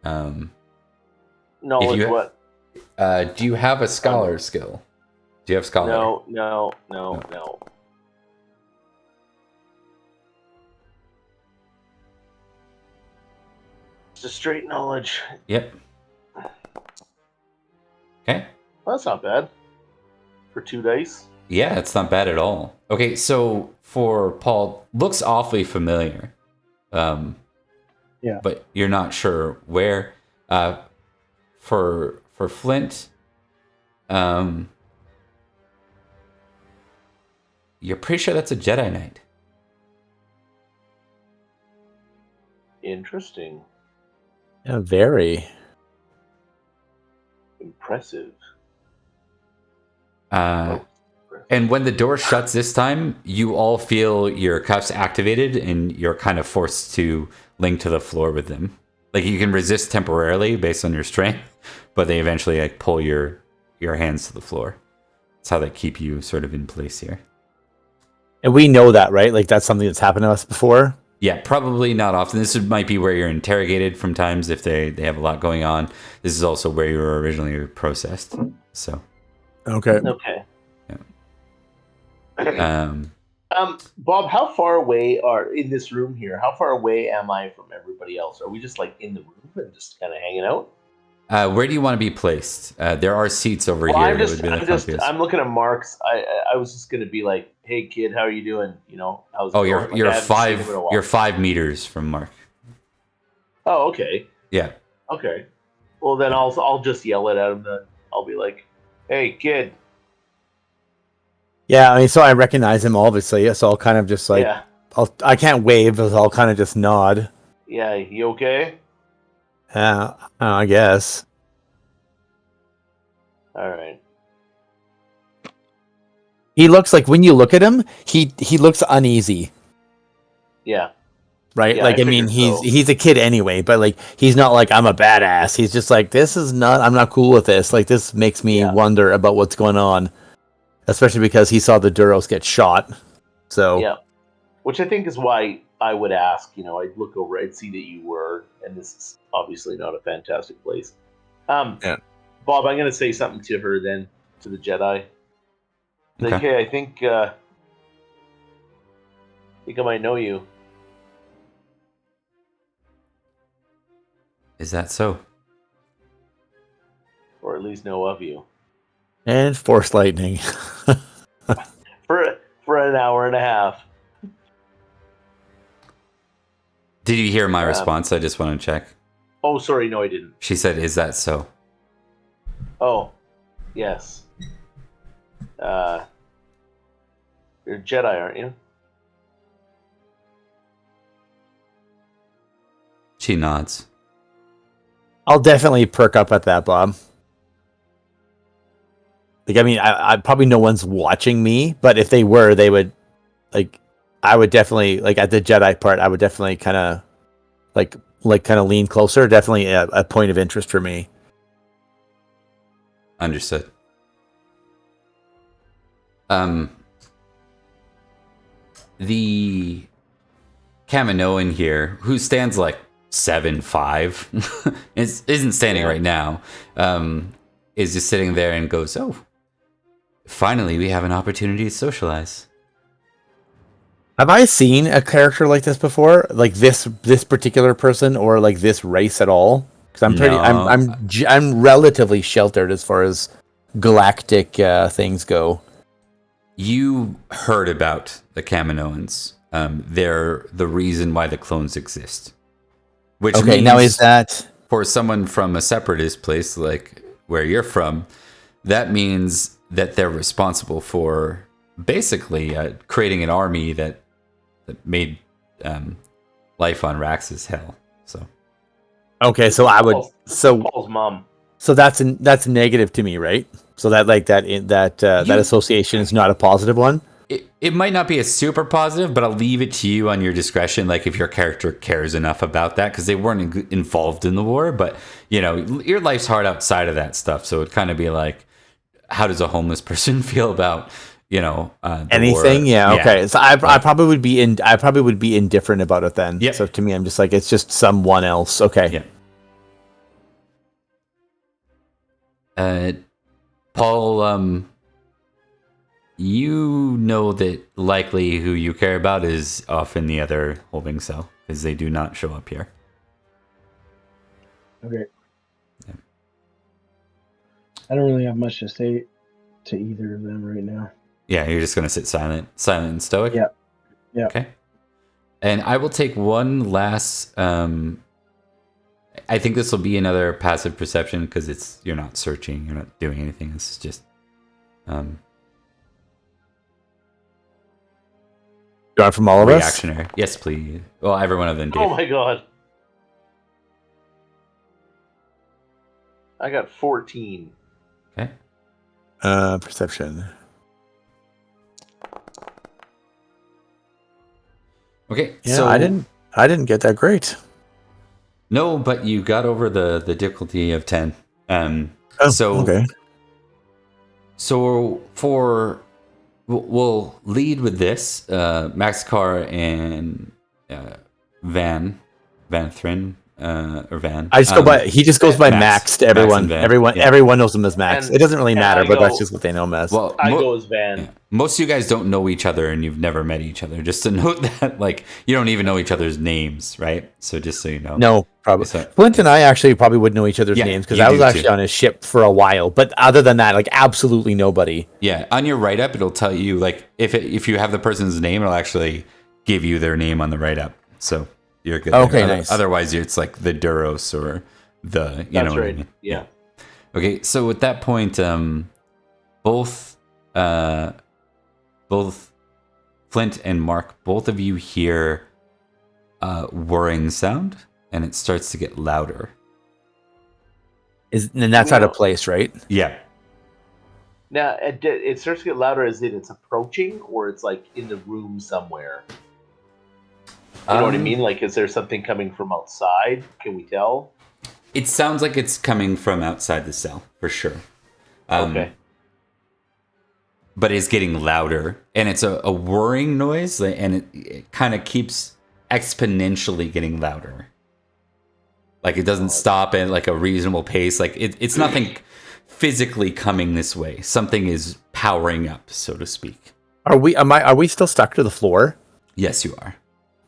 Knowledge what? Do you have a scholar skill? Do you have scholar? No. Just straight knowledge. Yep. Okay. Well, that's not bad. For 2 dice. Yeah, it's not bad at all. Okay, so for Paul, looks awfully familiar. Yeah. But you're not sure where. For Flint, you're pretty sure that's a Jedi Knight. Interesting. Yeah, very. Impressive. And when the door shuts this time, you all feel your cuffs activated and you're kind of forced to link to the floor with them. Like you can resist temporarily based on your strength, but they eventually like pull your hands to the floor. That's how they keep you sort of in place here. And we know that, right? Like that's something that's happened to us before? Yeah, probably not often. This might be where you're interrogated from times if they have a lot going on. This is also where you were originally processed. So. Okay. Okay. Yeah. Bob, how far away are in this room here? How far away am I from everybody else? Are we just like in the room and just kind of hanging out? Where do you want to be placed? There are seats over here. I'm looking at Mark's. I was just gonna be like, hey kid, how are you doing? You know, how's it Oh, going? you're 5 meters from Mark. Oh, okay. Yeah. Okay. Well, then I'll just yell it at him. Then I'll be like, hey kid. Yeah, I mean, so I recognize him obviously. So I'll kind of just like, Yeah. I can't wave, but I'll kind of just nod. Yeah. You okay? I guess. All right. He looks like when you look at him, he looks uneasy. Yeah. Right? Yeah, like I mean, he's a kid anyway, but like he's not like I'm a badass. He's just like I'm not cool with this. Like this makes me wonder about what's going on. Especially because he saw the Duros get shot. So yeah. Which I think is why I would ask, you know, I'd look over, I'd see that you were, and this is obviously not a fantastic place. Yeah. Bob, I'm gonna say something to her then, to the Jedi. Like, Okay. hey, I think I might know you. Is that so? Or at least know of you. And Force Lightning. For an hour and a half. Did you hear my response? I just want to check. Oh, sorry, no, I didn't. She said, "Is that so?" Oh, yes. You're a Jedi, aren't you? She nods. I'll definitely perk up at that, Bob. Like, I mean, I probably no one's watching me, but if they were, they would, like, I would definitely, like, at the Jedi part, I would definitely kind of, kind of lean closer. Definitely a point of interest for me. Understood. The Kaminoan here, who stands like 7'5", isn't standing right now, is just sitting there and goes, "Oh, finally we have an opportunity to socialize." Have I seen a character like this before? Like this particular person or like this race at all? Because I'm relatively sheltered as far as galactic things go. You heard about the Kaminoans. They're the reason why the clones exist. Which means, now is that for someone from a separatist place like where you're from, that means that they're responsible for basically creating an army that made life on Rax's hell. So okay? So I would Paul's mom. So that's negative to me, right? So that that association is not a positive one. It might not be a super positive, but I'll leave it to you on your discretion. Like if your character cares enough about that, because they weren't involved in the war, but you know your life's hard outside of that stuff. So it'd kind of be like, how does a homeless person feel about anything? War? Yeah, okay. So I probably would be indifferent about it then. Yeah. So to me, I'm just like it's just someone else. Okay. Yeah. Paul, you know that likely who you care about is off in the other holding cell because they do not show up here. Okay. Yeah. I don't really have much to say to either of them right now. Yeah, you're just going to sit silent and stoic? Yeah. Yeah. Okay. And I will take one last... I think this will be another passive perception because you're not searching, you're not doing anything. This is just... You want from all of us? Reactionary. Yes, please. Well, every one of them did. Oh my god. I got 14. Okay. Perception. Okay. Yeah, so I didn't get that great. No, but you got over the difficulty of 10. Okay. So we'll lead with this. Maxcar and Van Thrin, or Van? I just go by. He just goes by Max. Max to Max everyone. and Van. Everyone knows him as Max. And- It doesn't really and matter, I but go- that's just what they know him as. Well, I go as Van. yeah. Most of you guys don't know each other, and you've never met each other. Just to note that, like, you don't even know each other's names, right? So just so you know. No, probably. So- Flint and I actually probably would know each other's Yeah, names because you I was do actually too. on his ship for a while. But other than that, like absolutely nobody. Yeah, on your write up, it'll tell you like if you have the person's name, it'll actually give you their name on the write up. So you're good. Okay, there. nice. Otherwise, it's like the Duros or the you That's know what I right. mean? Yeah. Okay, so at that point, both Flint and Mark, both of you hear a whirring sound, and it starts to get louder. And that's out of place, right? Yeah. Now it starts to get louder as in it's approaching, or it's like in the room somewhere. You know what I mean? Like, is there something coming from outside? Can we tell? It sounds like it's coming from outside the cell, for sure. Okay. But it's getting louder, and it's a whirring noise, and it kind of keeps exponentially getting louder. Like it doesn't stop at like a reasonable pace. Like it's nothing physically coming this way. Something is powering up, so to speak. Are we still stuck to the floor? Yes, you are.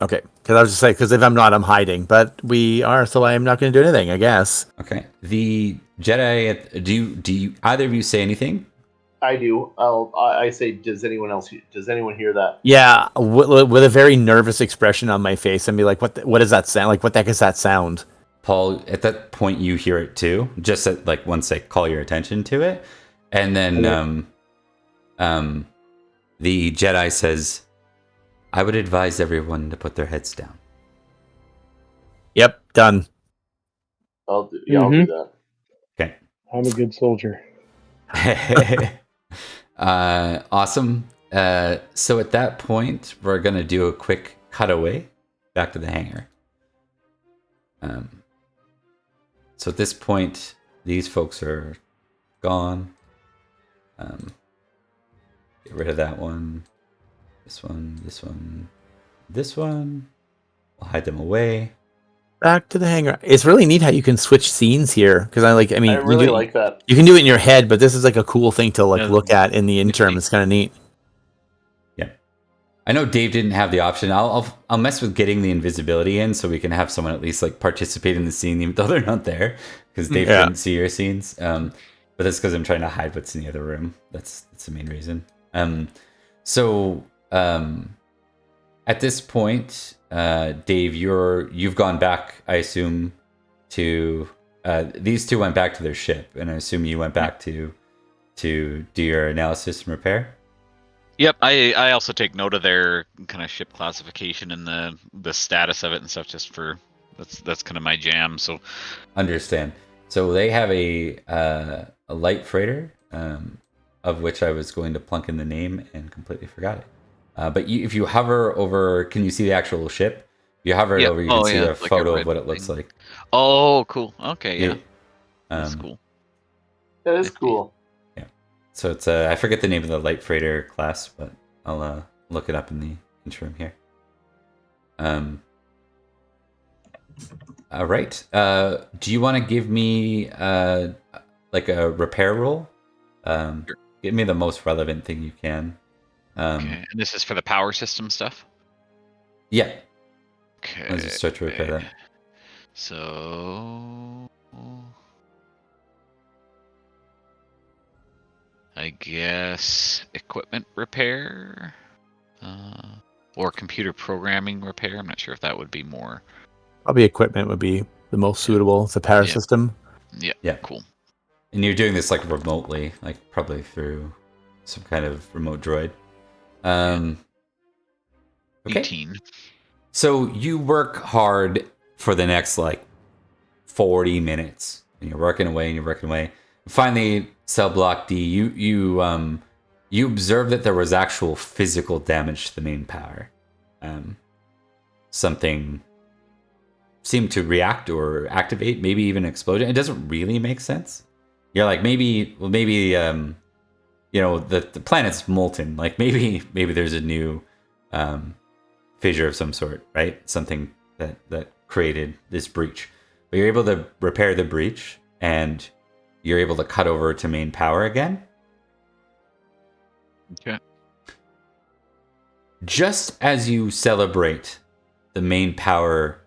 Okay, because I was just saying, because if I'm not, I'm hiding. But we are, so I'm not going to do anything, I guess. Okay. The Jedi. Do you either of you say anything? I do. I say, does anyone hear that? Yeah, with a very nervous expression on my face, and be like, "What does that sound? Like, what the heck is that sound?" Paul, at that point, you hear it too. Just at, like once I call your attention to it, and then the Jedi says, "I would advise everyone to put their heads down." Yep, done. I'll do that. Okay. I'm a good soldier. Awesome. So at that point, we're gonna do a quick cutaway back to the hangar. So at this point, these folks are gone. Get rid of that one. This one. This one. This one. We'll hide them away. Back to the hangar. It's really neat how you can switch scenes here, because I really like that. You can do it in your head, but this is like a cool thing to like look at in the interim. It's kind of neat. Yeah, I know Dave didn't have the option. I'll mess with getting the invisibility in so we can have someone at least like participate in the scene even though they're not there, because Dave couldn't see your scenes. But that's because I'm trying to hide what's in the other room. That's the main reason. At this point, Dave, you've gone back, I assume, to these two went back to their ship, and I assume you went back to do your analysis and repair. Yep, I also take note of their kind of ship classification and the status of it and stuff, just for that's kind of my jam. So understand. So they have a light freighter, of which I was going to plunk in the name and completely forgot it. But if you hover over, can you see the actual ship? If you hover it over, you can see a like photo a of what it red looks thing. like. Oh, cool. Okay, yeah. That's Um, cool. That is cool. So it's I forget the name of the light freighter class, but I'll look it up in the interim here. All right. Do you want to give me like a repair roll? Sure. Give me the most relevant thing you can. Okay, and this is for the power system stuff? Yeah. Okay. Let's just start to repair that. So I guess equipment repair, or computer programming repair. I'm not sure if that would be more. Probably equipment would be the most suitable. It's a power system. Yeah. Cool. And you're doing this like remotely, like probably through some kind of remote droid. Okay. 18. So you work hard for the next like 40 minutes, and you're working away and you're working away. Finally, cell block D, you observe that there was actual physical damage to the main power. Something seemed to react or activate, maybe even explode. It doesn't really make sense. You're like, maybe the planet's molten. Like maybe there's a new fissure of some sort, right? Something that created this breach. but you're able to repair the breach, and you're able to cut over to main power again. Okay. Just as you celebrate the main power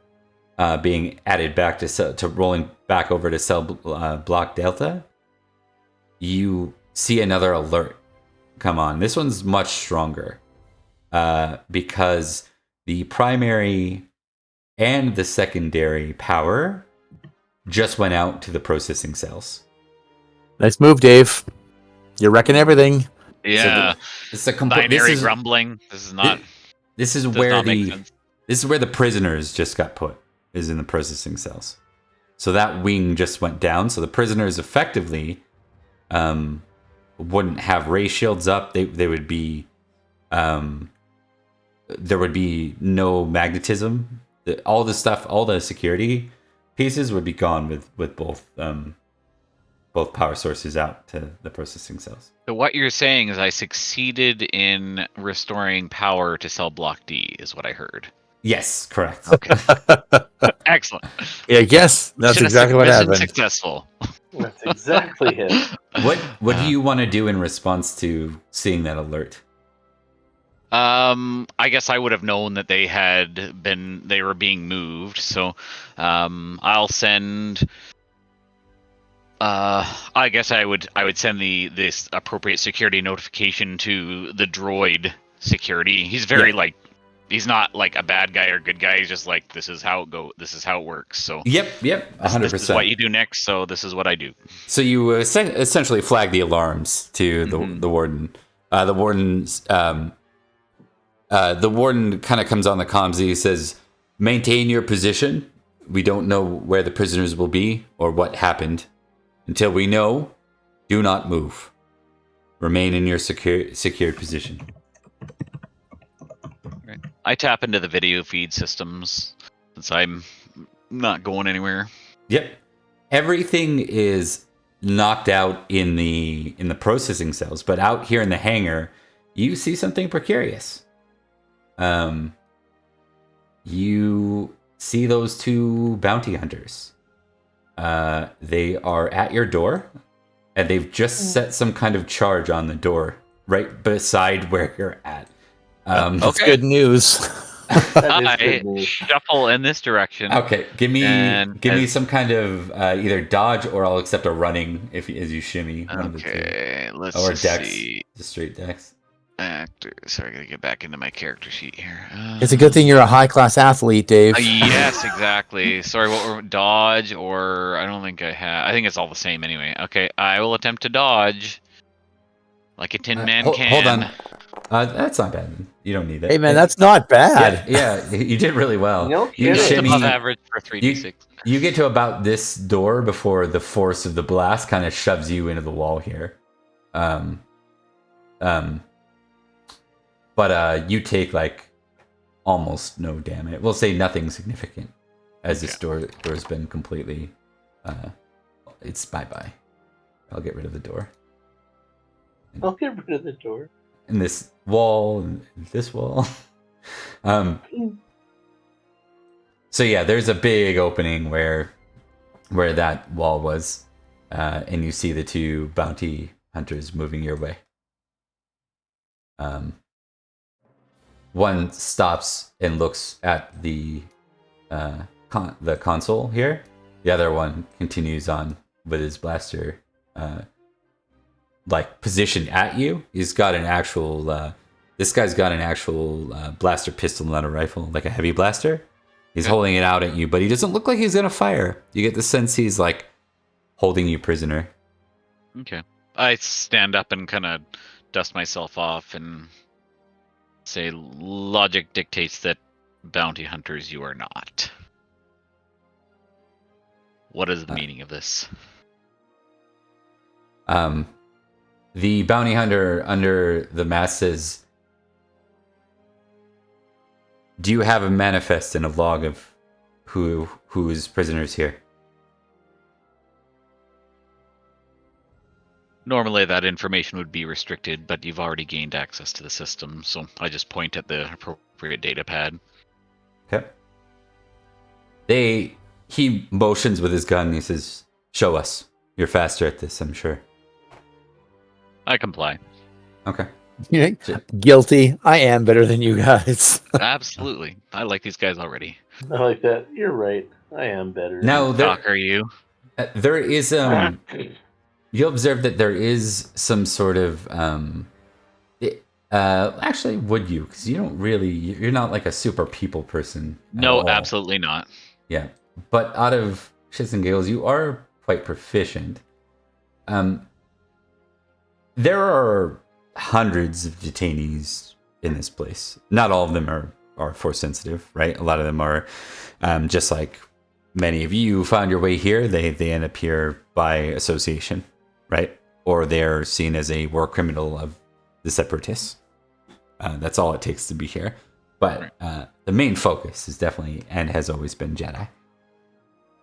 being added back to rolling back over to cell block Delta, you see another alert come on. This one's much stronger because the primary and the secondary power just went out to the processing cells. Nice move, Dave. You're wrecking everything. Yeah. So it's a binary grumbling. This is not. This is where the prisoners just got put. Is in the processing cells. So that wing just went down. So the prisoners effectively wouldn't have ray shields up. They would be there would be no magnetism. All the stuff, all the security pieces would be gone with both power sources out to the processing cells. So what you're saying is I succeeded in restoring power to cell block D, is what I heard. Yes, correct. Okay. Excellent. Yeah, I guess that's exactly what happened. Successful. That's exactly it. What do you want to do in response to seeing that alert? I guess I would have known that they were being moved. So, I'll send. I guess I would send this appropriate security notification to the droid security. He's very he's not like a bad guy or good guy. He's just like, this is how it goes. This is how it works. So yep, 100%. This is what you do next. So this is what I do. So you essentially flag the alarms to the warden. The warden kind of comes on the comms. He says, "Maintain your position. We don't know where the prisoners will be or what happened. Until we know, do not move. Remain in your secured position." Right. I tap into the video feed systems since I'm not going anywhere. Yep. Everything is knocked out in the processing cells, but out here in the hangar, you see something precarious. You see those two bounty hunters. They are at your door, and they've just set some kind of charge on the door right beside where you're at. That's good news. I shuffle in this direction. Okay, give me some kind of either dodge, or I'll accept a running as you shimmy. One of the two. Let's or just dex, see. just straight dex. Sorry, I gotta get back into my character sheet here. It's a good thing you're a high-class athlete, Dave. Yes, exactly. Sorry, what were dodge or I don't think I have. I think it's all the same anyway. Okay, I will attempt to dodge like a tin man can. Hold on. That's not bad. You don't need it. Hey man, that's not bad. Yeah, you did really well. No You kidding. shimmy- Above average for 3d6. You get to about this door before the force of the blast kind of shoves you into the wall here. But you take like almost no damage. We'll say nothing significant, as this door's been completely. It's bye. I'll get rid of the door. I'll get rid of the door. And this wall, and this wall. So yeah, there's a big opening where that wall was, and you see the two bounty hunters moving your way. One stops and looks at the console here. The other one continues on with his blaster, like positioned at you. He's got an actual. This guy's got an actual blaster pistol, not a rifle, like a heavy blaster. He's holding it out at you, but he doesn't look like he's gonna fire. You get the sense he's like holding you prisoner. Okay. I stand up and kind of dust myself off and say, logic dictates that bounty hunters you are not. What is the meaning of this? The bounty hunter under the mask says, "Do you have a manifest and a log of who is prisoners here?" Normally that information would be restricted, but you've already gained access to the system, so I just point at the appropriate data pad. Okay. They he motions with his gun. He says, "Show us. You're faster at this, I'm sure." I comply. Okay. Guilty. I am better than you guys. Absolutely. I like these guys already. I like that. You're right. I am better. Now Cock are you? there is you observe that there is some sort of actually, would you? Because you don't really, you're not like a super people person. No, at all. absolutely not. Yeah, but out of shits and giggles, you are quite proficient. There are hundreds of detainees in this place. Not all of them are force sensitive, right? A lot of them are just like many of you found your way here. They end up here by association, right? Or they're seen as a war criminal of the separatists. That's all it takes to be here. But the main focus is definitely and has always been Jedi.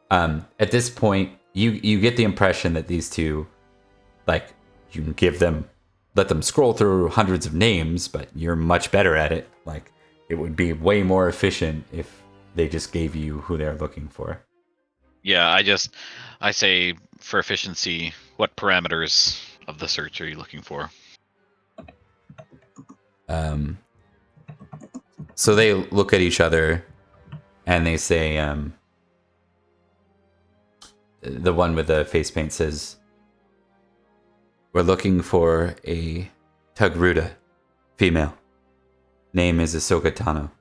At this point, you get the impression that these two, like, you can let them scroll through hundreds of names, but you're much better at it. Like, it would be way more efficient if they just gave you who they're looking for. Yeah, I say for efficiency, what parameters of the search are you looking for? So they look at each other and they say, the one with the face paint says, "We're looking for a Tugruta, female. Name is Ahsoka Tano."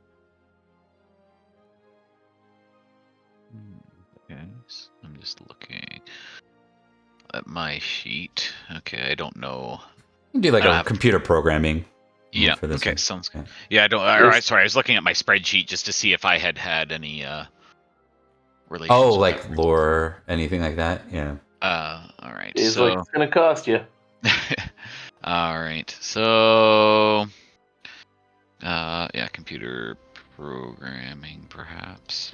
Okay, so I'm just looking at my sheet. Okay, I don't know. You can do like a computer programming. Yeah. For this Okay, one. sounds good. Yeah, I don't. All right, sorry. I was looking at my spreadsheet just to see if I had any relations. Oh, like lore, anything like that? Yeah. All right. It's So like it's gonna cost you. all right. So yeah, computer programming perhaps.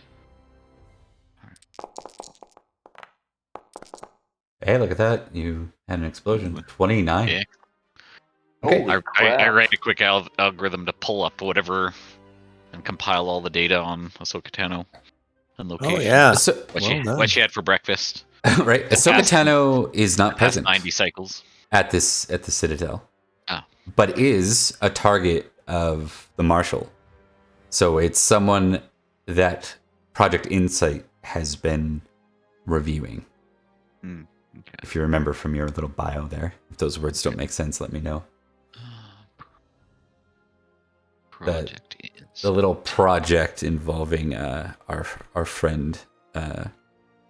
Hey, look at that. You had an explosion. 29. Yeah. Okay. Holy I crap. write a quick algorithm to pull up whatever and compile all the data on Ahsoka Tano and location. Oh yeah. So, What she had for breakfast. right. Ahsoka Tano is not Past present 90 cycles. at the Citadel. Oh. But is a target of the Marshal. So it's someone that Project Insight has been reviewing. Okay. If you remember from your little bio there. If those words don't make sense, let me know. Project The little project involving our friend, the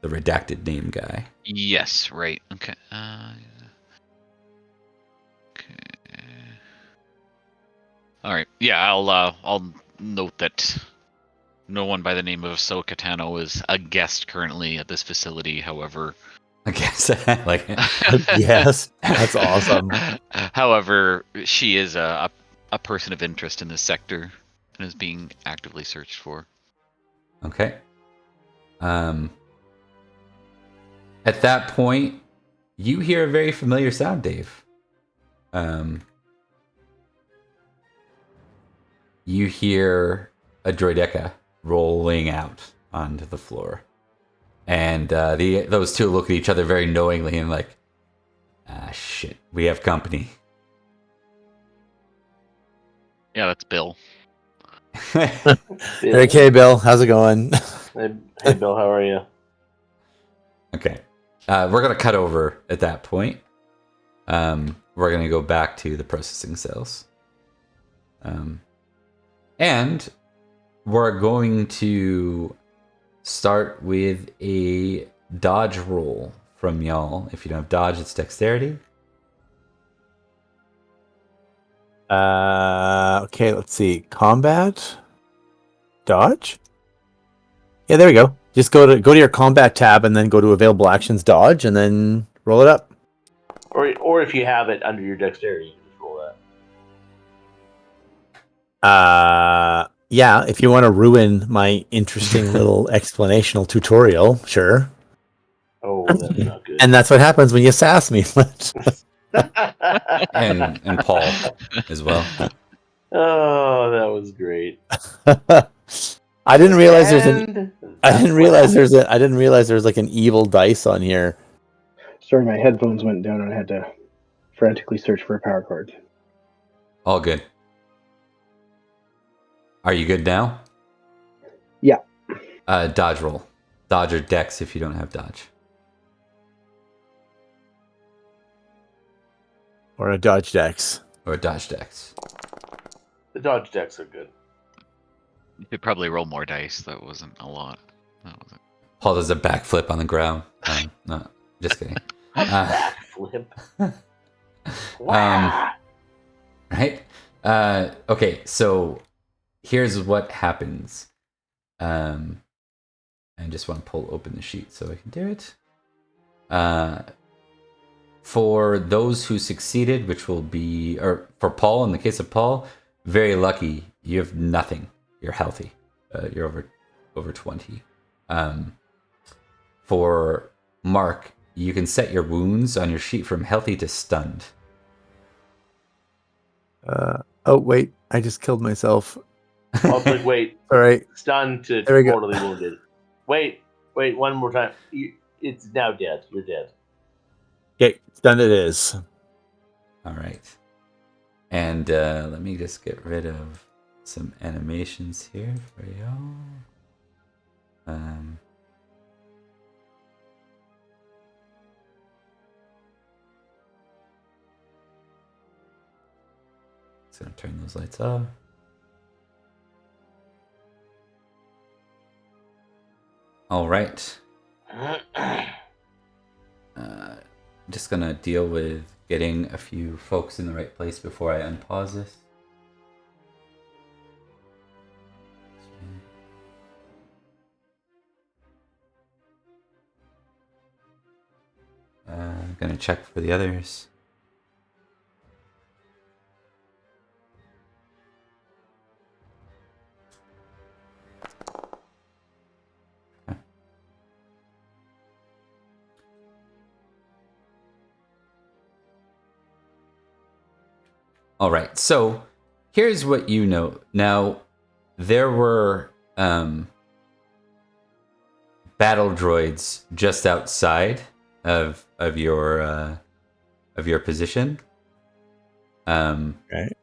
redacted name guy. Yes, right. Okay. Okay. All right. Yeah, I'll note that no one by the name of Ahsoka Tano is a guest currently at this facility. However, I guess like Yes, that's awesome. However, she is a person of interest in this sector and is being actively searched for. Okay. At that point, you hear a very familiar sound, Dave. You hear a droideka rolling out onto the floor. And those two look at each other very knowingly and like, shit, we have company. Yeah, that's Bill. Okay, Bill, how's it going? Hey, Bill, how are you? Okay. We're going to cut over at that point. We're going to go back to the processing cells. And we're going to start with a dodge roll from y'all. If you don't have dodge, it's dexterity. Okay, let's see. Combat, dodge. Yeah, there we go. Just go to your combat tab and then go to available actions, dodge, and then roll it up. Or if you have it under your dexterity, you can just roll that. Yeah, if you want to ruin my interesting little explanational tutorial, sure. Oh, that's not good. And that's what happens when you sass me. And Paul as well. Oh, that was great. I didn't realize there's an. And I didn't realize there's like an evil dice on here. Sorry, my headphones went down and I had to frantically search for a power cord. All good. Are you good now? Yeah. Dodge roll. Dodge or dex if you don't have dodge. Or a dodge dex. Or a dodge dex. The dodge decks are good. You could probably roll more dice. That wasn't a lot. That wasn't... Paul does a backflip on the ground. No, just kidding. Backflip. Wow. Right? Okay, so here's what happens. I just want to pull open the sheet so I can do it. For those who succeeded, which will be, or for Paul, in the case of Paul, very lucky. You have nothing. You're healthy. You're over 20. For Mark, you can set your wounds on your sheet from healthy to stunned. Oh wait, I just killed myself. I was like, wait. All right. Stunned to There we go. mortally wounded. Wait, one more time. It's now dead. You're dead. Okay, stunned it is. All right. And let me just get rid of some animations here for y'all. Just gonna turn those lights off. All right. Just gonna deal with getting a few folks in the right place before I unpause this. Gonna check for the others. All right, so here's what you know. Now, there were battle droids just outside of your position. Right.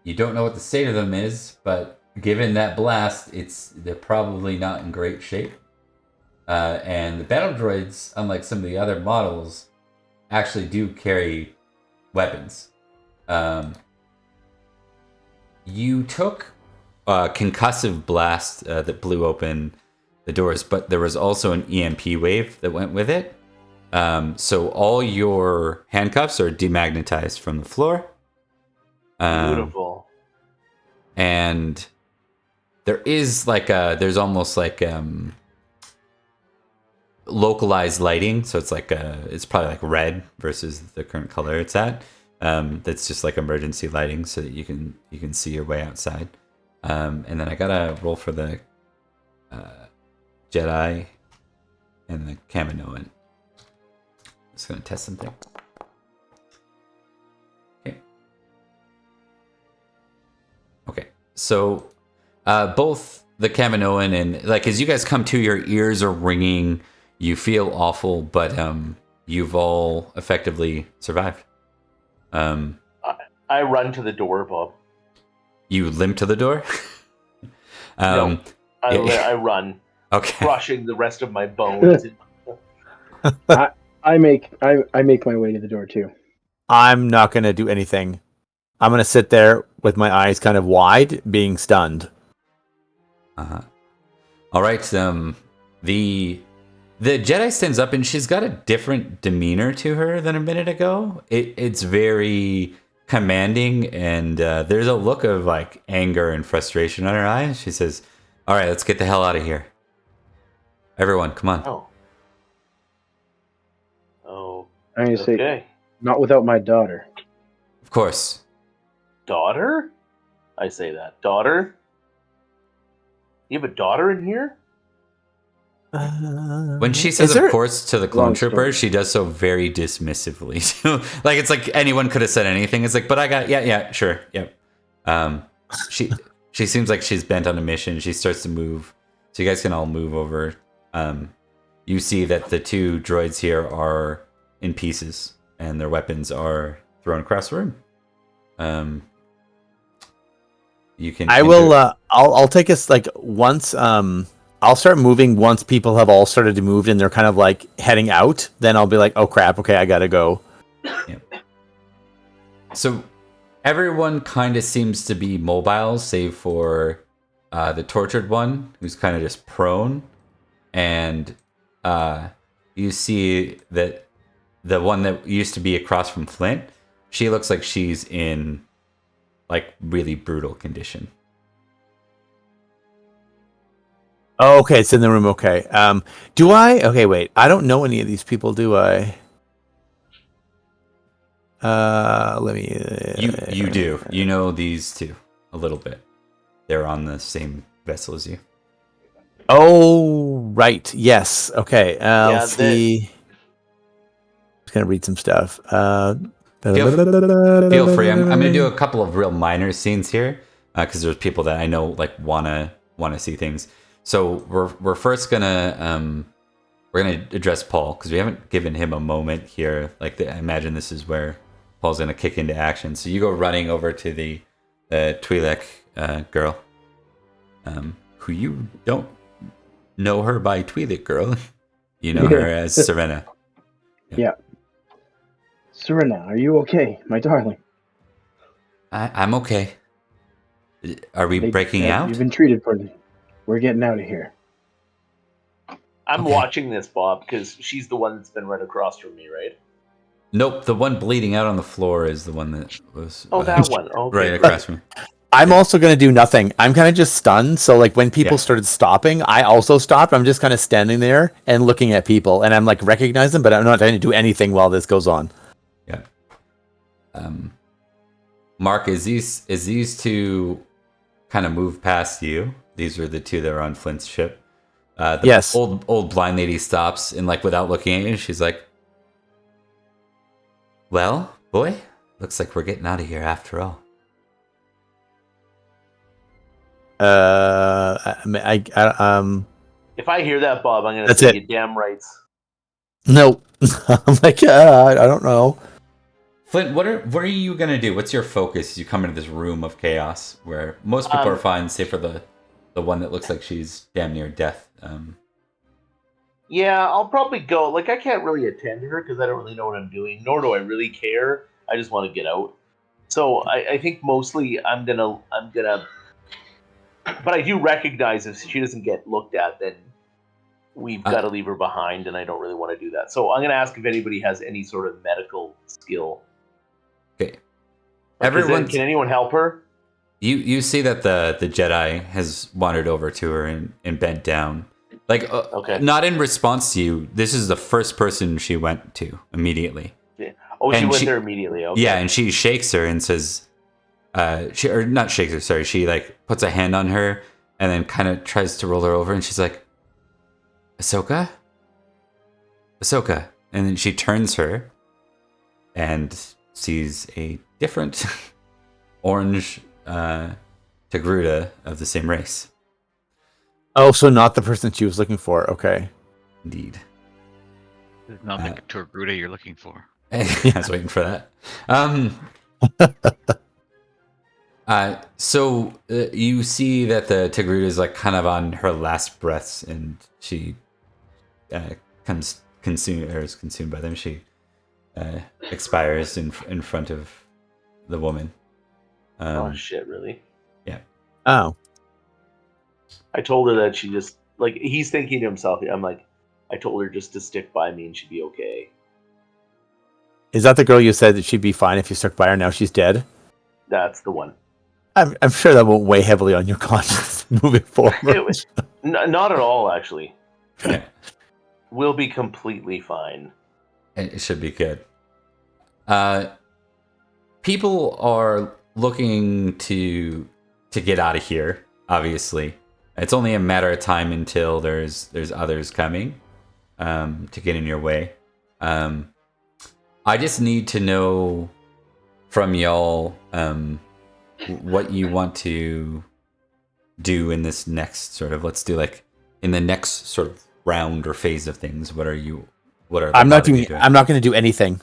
You don't know what the state of them is, but given that blast, they're probably not in great shape. And the battle droids, unlike some of the other models, actually do carry weapons. You took a concussive blast that blew open the doors, but there was also an EMP wave that went with it. So all your handcuffs are demagnetized from the floor. Beautiful. And there is there's almost like localized lighting. So it's it's probably like red versus the current color it's at. That's just like emergency lighting so that you can see your way outside. And then I gotta roll for the Jedi and the Kaminoan. Just gonna test something. Okay. So both the Kaminoan and as you guys come to, your ears are ringing. You feel awful, but you've all effectively survived. I run to the door, Bob. You limp to the door? No, I run. Okay. Crushing the rest of my bones. I make my way to the door too. I'm not gonna do anything. I'm gonna sit there with my eyes kind of wide, being stunned. All right. The Jedi stands up and she's got a different demeanor to her than a minute ago. It's very commanding, and there's a look of anger and frustration on her eyes. She says, "All right, let's get the hell out of here. Everyone, come on." Oh. I'm gonna say, not without my daughter. Of course. Daughter? I say that. Daughter? You have a daughter in here? When she says "of course" to the clone trooper, she does so very dismissively. It's like anyone could have said anything. It's like, but I got, yeah, sure, yep. She seems like she's bent on a mission. She starts to move So you guys can all move over. You see that the 2 droids here are in pieces, and their weapons are thrown across the room. You can. I will. I'll take us like once. I'll start moving once people have all started to move and they're kind of like heading out. Then I'll be like, oh crap, okay, I gotta go. Yeah. So everyone kind of seems to be mobile, save for the tortured one, who's kind of just prone, and you see that the one that used to be across from Flint, she looks like she's in like really brutal condition. Oh, okay, it's in the room. Okay. Do I? Okay, wait. I don't know any of these people, do I? Let me. You do. You know these 2 a little bit. They're on the same vessel as you. Oh, right. Yes. Okay. Let's see. Just gonna read some stuff. Feel free. I'm gonna do a couple of real minor scenes here because there's people that I know like wanna see things. So we're first gonna we're gonna address Paul because we haven't given him a moment here. Like I imagine this is where Paul's gonna kick into action. So you go running over to the Twi'lek girl, who you don't know her by Twi'lek girl. You know her as Serena. Yeah. Serena, are you okay, my darling? I'm okay. Are we breaking out? You've been treated for it. We're getting out of here. I'm Okay. watching this, Bob, because she's the one that's been right across from me, right? Nope, the one bleeding out on the floor is the one that was That one. Okay. right across from me. I'm also going to do nothing. I'm kind of just stunned. So like when people started stopping, I also stopped. I'm just kind of standing there and looking at people, and I'm like recognize them, but I'm not trying to do anything while this goes on. Yeah. Mark, is these 2 kind of move past you? These are the 2 that are on Flint's ship. The Yes. Old blind lady stops and like without looking at you, she's like, "Well, boy, looks like we're getting out of here after all." If I hear that, Bob, I'm gonna That's say it. you damn rights. No. I'm like, I don't know. Flint, what are you gonna do? What's your focus as you come into this room of chaos where most people are fine, save for the one that looks like she's damn near death? Yeah, I'll probably go. Like, I can't really attend to her because I don't really know what I'm doing, nor do I really care. I just want to get out. So I think mostly I'm gonna. But I do recognize if she doesn't get looked at, then we've got to leave her behind, and I don't really want to do that. So I'm gonna ask if anybody has any sort of medical skill. Okay. Can anyone help her? You see that the Jedi has wandered over to her and bent down. Like, not in response to you. This is the first person she went to immediately. Yeah. Oh, she went there immediately. Okay. Yeah, and she shakes her and says, not shakes her, sorry. She, like, puts a hand on her and then kind of tries to roll her over. And she's like, Ahsoka? And then she turns her and sees a different orange Togruta of the same race. Oh, so not the person she was looking for. Okay. Indeed. It's not the Togruta you're looking for. I was waiting for that. So you see that the Togruta is like kind of on her last breaths, and she is consumed by them. She expires in front of the woman. Oh shit! Really? Yeah. Oh. I told her that she just like he's thinking to himself. I'm like, I told her just to stick by me and she'd be okay. Is that the girl you said that she'd be fine if you stuck by her? Now she's dead. That's the one. I'm sure that won't weigh heavily on your conscience moving forward. Not at all, actually. Yeah. We'll be completely fine. It should be good. People are looking to get out of here. Obviously, it's only a matter of time until there's others coming to get in your way. I just need to know from y'all what you want to do in this next sort of, let's do like in the next sort of round or phase of things, what are I'm not going to do anything.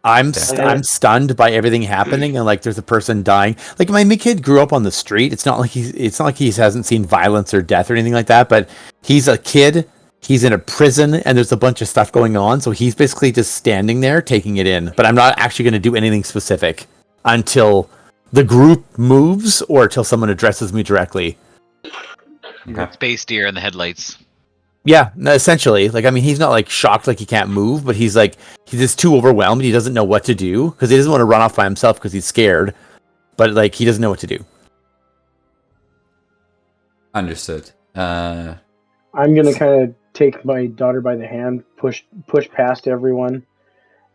I'm stunned by everything happening, and like there's a person dying. Like my kid grew up on the street. It's not like he hasn't seen violence or death or anything like that. But he's a kid. He's in a prison, and there's a bunch of stuff going on. So he's basically just standing there taking it in. But I'm not actually going to do anything specific until the group moves or until someone addresses me directly. Okay. Space deer in the headlights. Yeah, no, essentially. Like, I mean, he's not like shocked like he can't move, but he's just too overwhelmed. He doesn't know what to do because he doesn't want to run off by himself because he's scared. But like, he doesn't know what to do. Understood. I'm gonna kind of take my daughter by the hand, push past everyone,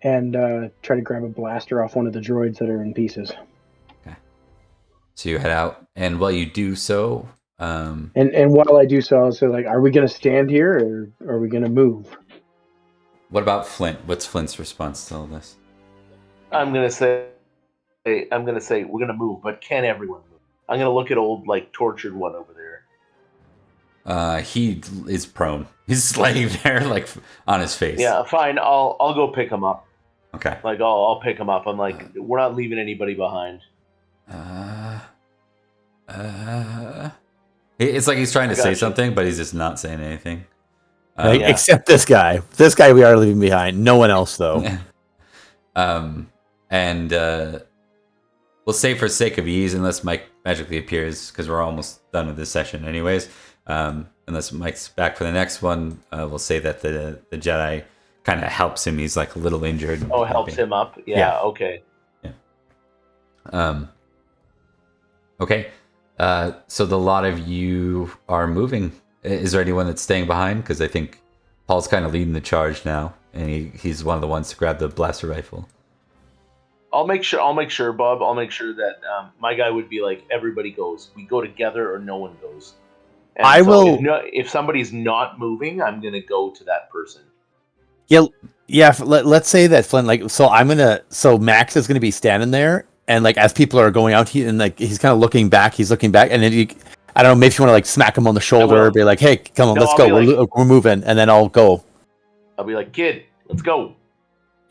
and try to grab a blaster off one of the droids that are in pieces. Okay. So you head out, and while you do so. And while I do so, I'll say, like, are we going to stand here or are we going to move? What about Flint? What's Flint's response to all this? I'm gonna say we're gonna move, but can everyone move? I'm gonna look at old like tortured one over there. He is prone. He's laying there like on his face. Yeah, fine. I'll go pick him up. Okay. Like I'll pick him up. I'm like, we're not leaving anybody behind. It's like he's trying to say something, but he's just not saying anything. Except this guy. This guy we are leaving behind. No one else, though. And we'll say for sake of ease, unless Mike magically appears, because we're almost done with this session anyways. Unless Mike's back for the next one, we'll say that the Jedi kind of helps him. He's like a little injured. Oh, helps him up? Yeah, okay. Yeah. Okay. So the lot of you are moving. Is there anyone that's staying behind? Because I think Paul's kind of leading the charge now, and he's one of the ones to grab the blaster rifle. I'll make sure, Bob. I'll make sure that my guy would be like, everybody goes. We go together, or no one goes. And I will. If somebody's not moving, I'm gonna go to that person. Yeah. Let's say that Flint. So Max is gonna be standing there. And like as people are going out, he's kind of looking back. He's looking back, and then I don't know. Maybe you want to like smack him on the shoulder, or be like, "Hey, come on, let's go. We're moving." And then I'll go. I'll be like, "Kid, let's go."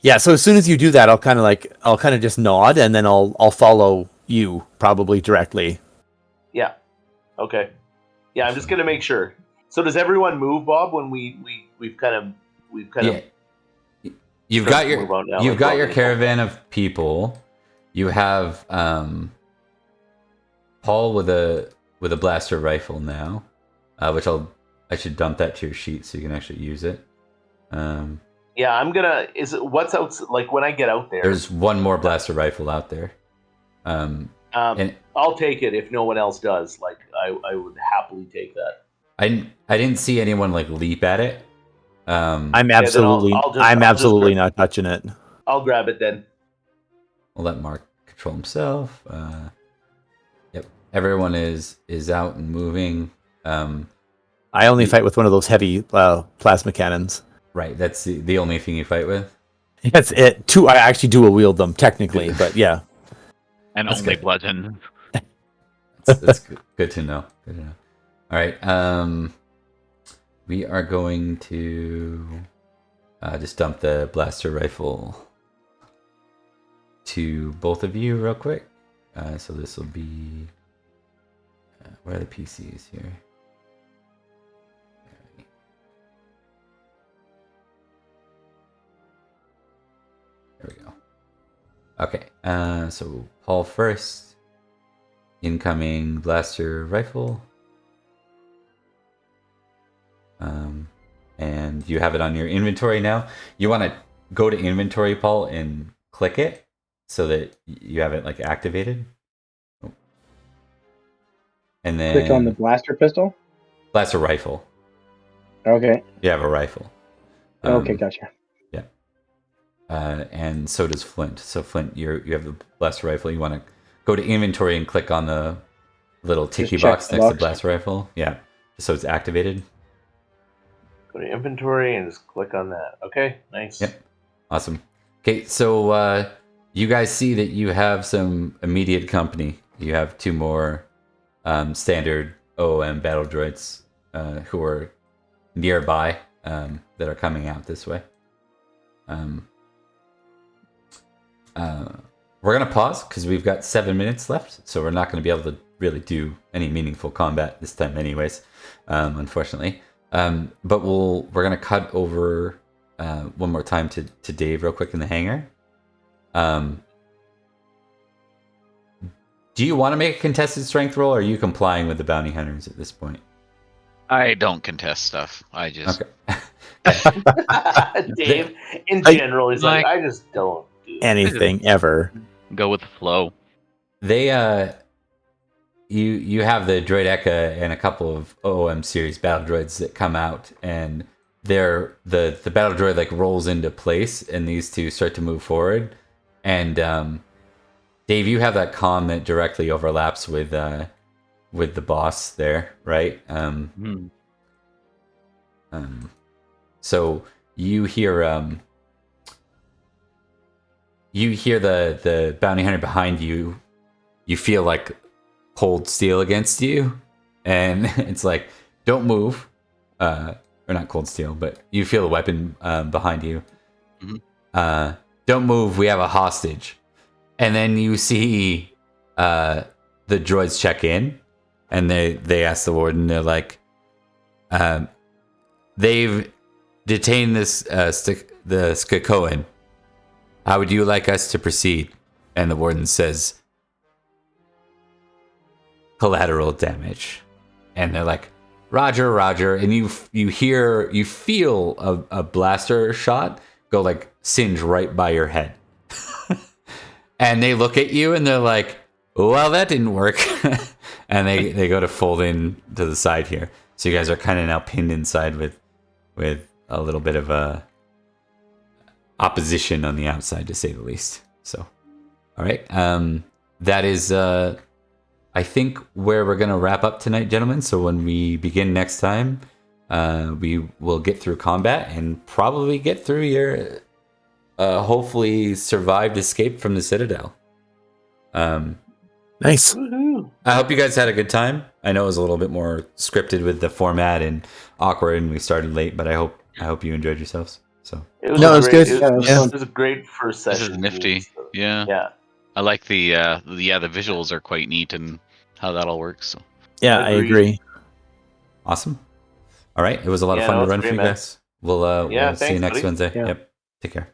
Yeah. So as soon as you do that, I'll kind of just nod, and then I'll follow you probably directly. Yeah. Okay. Yeah, I'm just gonna make sure. So does everyone move, Bob? When we've kind of. You've got your caravan of people. You have Paul with a blaster rifle now, which I should dump that to your sheet so you can actually use it. Yeah, I'm gonna. What's out? Like when I get out there, there's one more blaster rifle out there. And I'll take it if no one else does. Like I would happily take that. I didn't see anyone like leap at it. I'm absolutely not touching it. I'll grab it then. We'll let Mark control himself. Yep, everyone is out and moving. I only fight with one of those heavy plasma cannons. Right, that's the only thing you fight with. That's it. I actually dual wield them technically, but yeah. And that's only bludgeon. That's good to know. Good to know. All right. We are going to just dump the blaster rifle to both of you real quick. So this will be where are the PCs here? There we go. Okay, so Paul first. Incoming blaster rifle. And you have it on your inventory now. You want to go to inventory, Paul, and click it so that you have it like activated. Oh. And then click on the blaster pistol? Blaster rifle. Okay. You have a rifle. Okay, gotcha. Yeah. And so does Flint. So Flint, you have the blaster rifle. You want to go to inventory and click on the little tiki box next to the blaster rifle. Yeah. So it's activated. Go to inventory and just click on that. Okay, nice. Yep. Awesome. Okay, so you guys see that you have some immediate company. You have two more standard OOM battle droids who are nearby that are coming out this way. We're going to pause because we've got 7 minutes left, so we're not going to be able to really do any meaningful combat this time anyways, unfortunately. But we're going to cut over one more time to Dave real quick in the hangar. Do you want to make a contested strength roll, or are you complying with the bounty hunters at this point? I don't contest stuff. I just Dave, in general, he's like, I just don't do anything ever. Go with the flow. They you have the droid Eka and a couple of OOM series battle droids that come out, and the battle droid like rolls into place, and these two start to move forward. And Dave, you have that comm that directly overlaps with the boss there, right? So you hear the bounty hunter behind you. You feel like cold steel against you, and it's like, don't move. Or not cold steel, but you feel the weapon behind you. Mm-hmm. Don't move. We have a hostage. And then you see the droids check in, and they ask the warden. They're like, they've detained the Skakoan. How would you like us to proceed? And the warden says, collateral damage. And they're like, Roger, Roger. And you feel a blaster shot go like singe right by your head. And they look at you and they're like, well, that didn't work. And they go to fold in to the side here. So you guys are kind of now pinned inside with a little bit of a opposition on the outside, to say the least. So, all right. That is, I think, where we're going to wrap up tonight, gentlemen. So when we begin next time, we will get through combat and probably get through your hopefully survived escape from the Citadel. Nice. Woohoo. I hope you guys had a good time. I know it was a little bit more scripted with the format and awkward, and we started late, but I hope you enjoyed yourselves. So It was good. It was a great first This session. is nifty. Yeah. Yeah. I like the visuals are quite neat and how that all works. So. Yeah, I agree. awesome. All right, it was a lot of fun to run for you guys. We'll see you thanks, next buddy. Wednesday. Yeah. Yep. Take care.